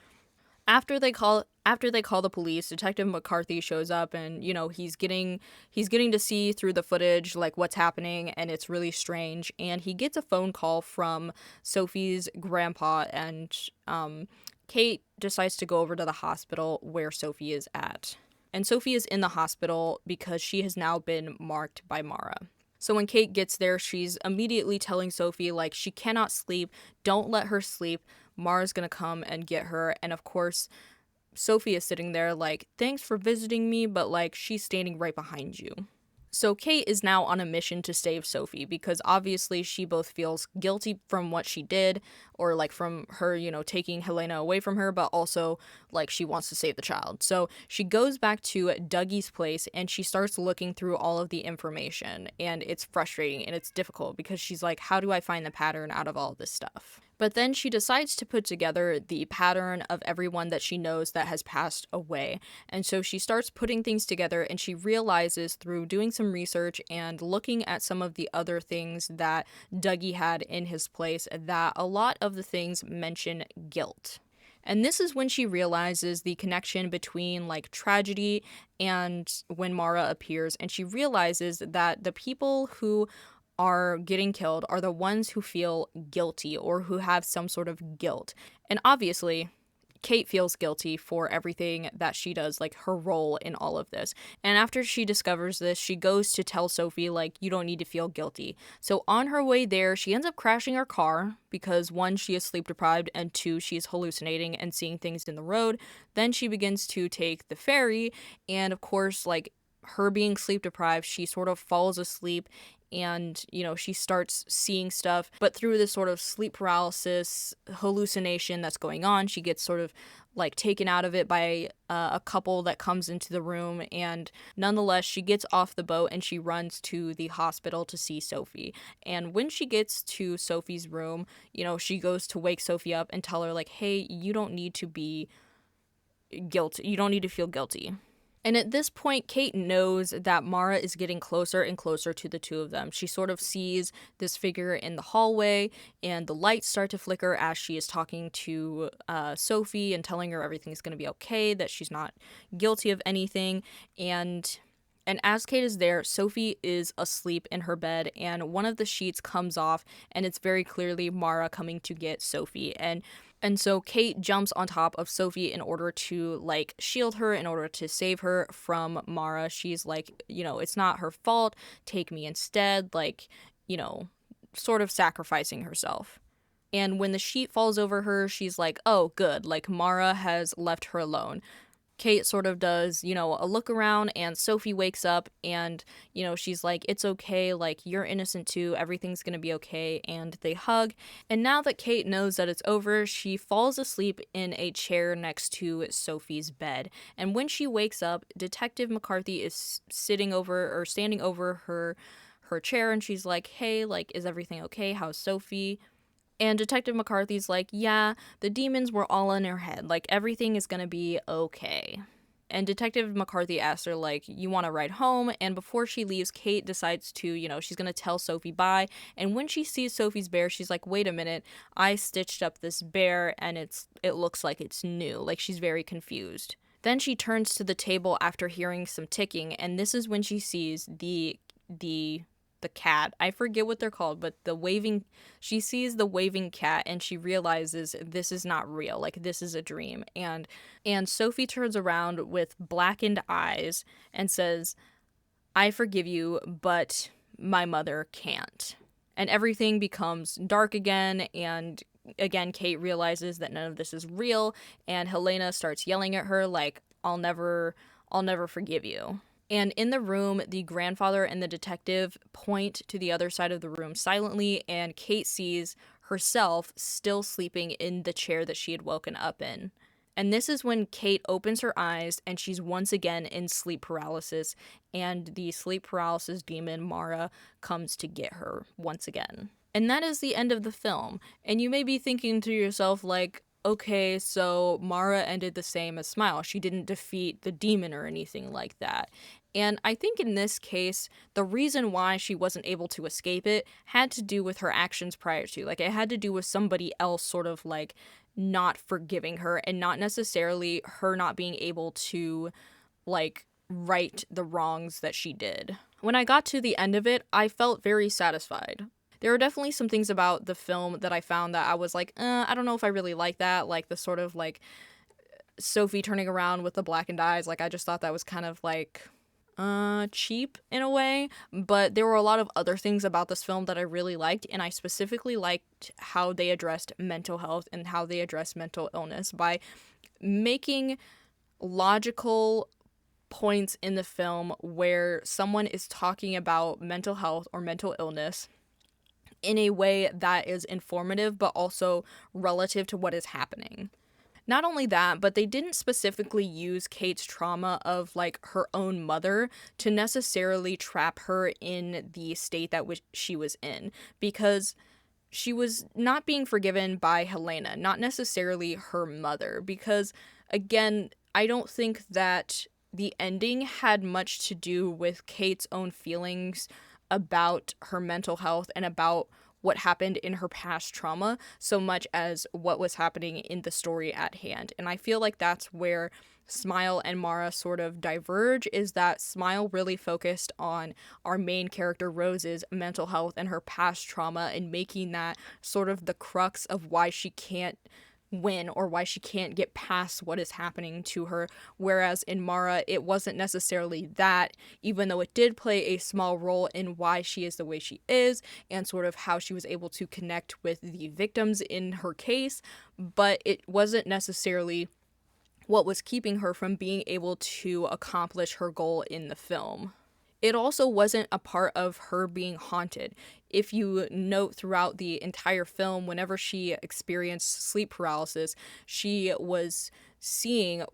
After they call the police, Detective McCarthy shows up, and, he's getting to see through the footage, like, what's happening, and it's really strange. And he gets a phone call from Sophie's grandpa, and Kate decides to go over to the hospital where Sophie is at. And Sophie is in the hospital because she has now been marked by Mara. So when Kate gets there, she's immediately telling Sophie, like, she cannot sleep. Don't let her sleep. Mara's gonna come and get her. And of course, Sophie is sitting there like, thanks for visiting me, but, like, she's standing right behind you. So Kate is now on a mission to save Sophie because obviously she both feels guilty from what she did, or, like, from her, taking Helena away from her, but also, like, she wants to save the child. So she goes back to Dougie's place and she starts looking through all of the information, and it's frustrating and it's difficult because she's like, how do I find the pattern out of all this stuff? But then she decides to put together the pattern of everyone that she knows that has passed away. And so she starts putting things together, and she realizes through doing some research and looking at some of the other things that Dougie had in his place that a lot of the things mention guilt. And this is when she realizes the connection between like tragedy and when Mara appears, and she realizes that the people who are getting killed are the ones who feel guilty or who have some sort of guilt. And obviously, Kate feels guilty for everything that she does, like her role in all of this. And after she discovers this, she goes to tell Sophie, like, you don't need to feel guilty. So on her way there, she ends up crashing her car because one, she is sleep deprived, and two, she is hallucinating and seeing things in the road. Then she begins to take the ferry, and of course, like, her being sleep deprived, she sort of falls asleep and, you know, she starts seeing stuff. But through this sort of sleep paralysis hallucination that's going on, she gets sort of like taken out of it by a couple that comes into the room. And nonetheless, she gets off the boat and she runs to the hospital to see Sophie. And when she gets to Sophie's room, you know, she goes to wake Sophie up and tell her, like, hey, you don't need to be guilty. You don't need to feel guilty. And at this point, Kate knows that Mara is getting closer and closer to the two of them. She sort of sees this figure in the hallway, and the lights start to flicker as she is talking to Sophie and telling her everything's going to be okay, that she's not guilty of anything. And as Kate is there, Sophie is asleep in her bed, and one of the sheets comes off, and it's very clearly Mara coming to get Sophie. And so Kate jumps on top of Sophie in order to, like, shield her, in order to save her from Mara. She's like, you know, it's not her fault. Take me instead. Like, you know, sort of sacrificing herself. And when the sheet falls over her, she's like, oh, good. Like, Mara has left her alone. Kate sort of does, you know, a look around, and Sophie wakes up and, you know, she's like, it's okay, like, you're innocent too, everything's gonna be okay, and they hug. And now that Kate knows that it's over, she falls asleep in a chair next to Sophie's bed. And when she wakes up, Detective McCarthy is standing over her chair, and she's like, hey, like, is everything okay? How's Sophie? And Detective McCarthy's like, yeah, the demons were all in her head. Like, everything is gonna be okay. And Detective McCarthy asks her, like, you want to ride home? And before she leaves, Kate decides to, you know, she's gonna tell Sophie bye. And when she sees Sophie's bear, she's like, wait a minute, I stitched up this bear and it looks like it's new. Like, she's very confused. Then she turns to the table after hearing some ticking, and this is when she sees the cat. I forget what they're called, but she sees the waving cat, and she realizes this is not real. Like, this is a dream. And Sophie turns around with blackened eyes and says, I forgive you, but my mother can't. And everything becomes dark again, and again, Kate realizes that none of this is real, and Helena starts yelling at her, like, I'll never forgive you. And in the room, the grandfather and the detective point to the other side of the room silently, and Kate sees herself still sleeping in the chair that she had woken up in. And this is when Kate opens her eyes, and she's once again in sleep paralysis, and the sleep paralysis demon Mara comes to get her once again. And that is the end of the film. And you may be thinking to yourself, like, okay, so Mara ended the same as Smile. She didn't defeat the demon or anything like that. And I think in this case, the reason why she wasn't able to escape it had to do with her actions prior to. Like, it had to do with somebody else sort of, like, not forgiving her, and not necessarily her not being able to, like, right the wrongs that she did. When I got to the end of it, I felt very satisfied. There are definitely some things about the film that I found that I was like, I don't know if I really like that. Like, the sort of, like, Sophie turning around with the blackened eyes. Like, I just thought that was kind of, like, cheap in a way. But there were a lot of other things about this film that I really liked. And I specifically liked how they addressed mental health and how they addressed mental illness by making logical points in the film where someone is talking about mental health or mental illness in a way that is informative but also relative to what is happening. Not only that, but they didn't specifically use Kate's trauma of, like, her own mother to necessarily trap her in the state that she was in, because she was not being forgiven by Helena, not necessarily her mother, because, again, I don't think that the ending had much to do with Kate's own feelings about her mental health and about what happened in her past trauma so much as what was happening in the story at hand. And I feel like that's where Smile and Mara sort of diverge, is that Smile really focused on our main character Rose's mental health and her past trauma and making that sort of the crux of why she can't win or why she can't get past what is happening to her, whereas in Mara it wasn't necessarily that, even though it did play a small role in why she is the way she is and sort of how she was able to connect with the victims in her case, but it wasn't necessarily what was keeping her from being able to accomplish her goal in the film. It also wasn't a part of her being haunted. If you note throughout the entire film, whenever she experienced sleep paralysis, she was seeing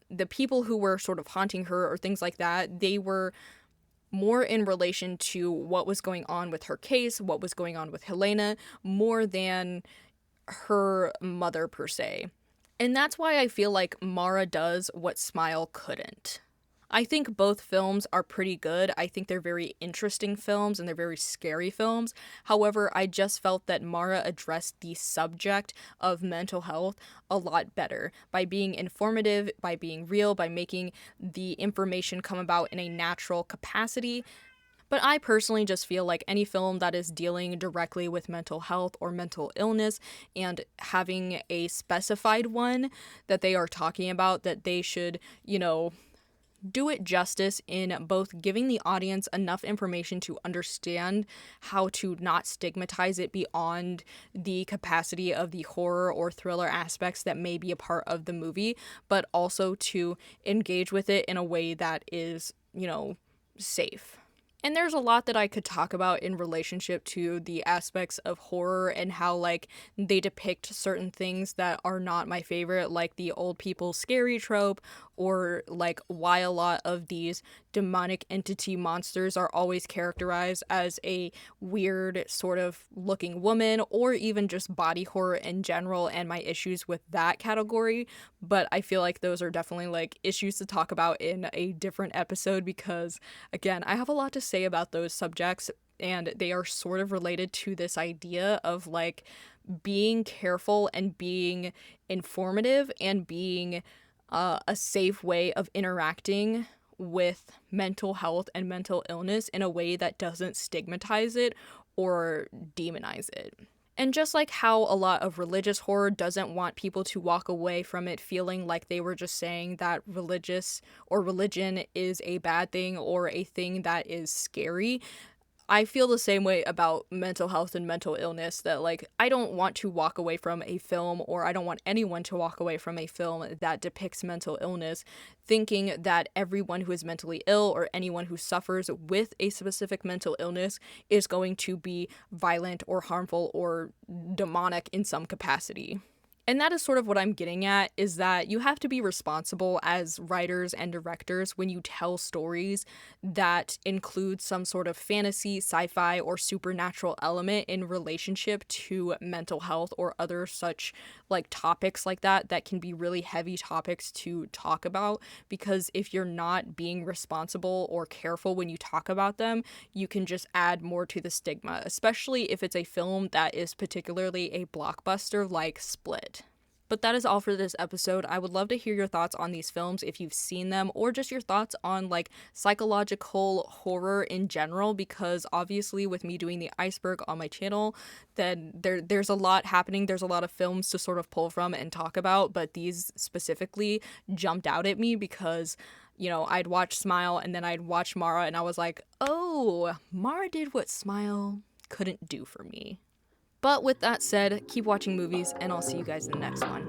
the people who were sort of haunting her or things like that. They were more in relation to what was going on with her case, what was going on with Helena, more than her mother per se. And that's why I feel like Mara does what Smile couldn't. I think both films are pretty good. I think they're very interesting films and they're very scary films. However, I just felt that Mara addressed the subject of mental health a lot better by being informative, by being real, by making the information come about in a natural capacity. But I personally just feel like any film that is dealing directly with mental health or mental illness and having a specified one that they are talking about, that they should, do it justice in both giving the audience enough information to understand how to not stigmatize it beyond the capacity of the horror or thriller aspects that may be a part of the movie, but also to engage with it in a way that is, safe. And there's a lot that I could talk about in relationship to the aspects of horror and how, they depict certain things that are not my favorite, like the old people scary trope, or, why a lot of these demonic entity monsters are always characterized as a weird sort of looking woman, or even just body horror in general, and my issues with that category. But I feel like those are definitely, issues to talk about in a different episode because, again, I have a lot to say about those subjects, and they are sort of related to this idea of, being careful and being informative and being a safe way of interacting with mental health and mental illness in a way that doesn't stigmatize it or demonize it. And just like how a lot of religious horror doesn't want people to walk away from it feeling like they were just saying that religious or religion is a bad thing or a thing that is scary, I feel the same way about mental health and mental illness, that I don't want to walk away from a film, or I don't want anyone to walk away from a film that depicts mental illness thinking that everyone who is mentally ill or anyone who suffers with a specific mental illness is going to be violent or harmful or demonic in some capacity. And that is sort of what I'm getting at, is that you have to be responsible as writers and directors when you tell stories that include some sort of fantasy, sci-fi, or supernatural element in relationship to mental health or other such topics like that can be really heavy topics to talk about, because if you're not being responsible or careful when you talk about them, you can just add more to the stigma, especially if it's a film that is particularly a blockbuster like Split. But that is all for this episode. I would love to hear your thoughts on these films if you've seen them, or just your thoughts on psychological horror in general, because obviously with me doing the iceberg on my channel, then there's a lot happening. There's a lot of films to sort of pull from and talk about, but these specifically jumped out at me because I'd watch Smile and then I'd watch Mara and I was like, oh, Mara did what Smile couldn't do for me. But with that said, keep watching movies, and I'll see you guys in the next one.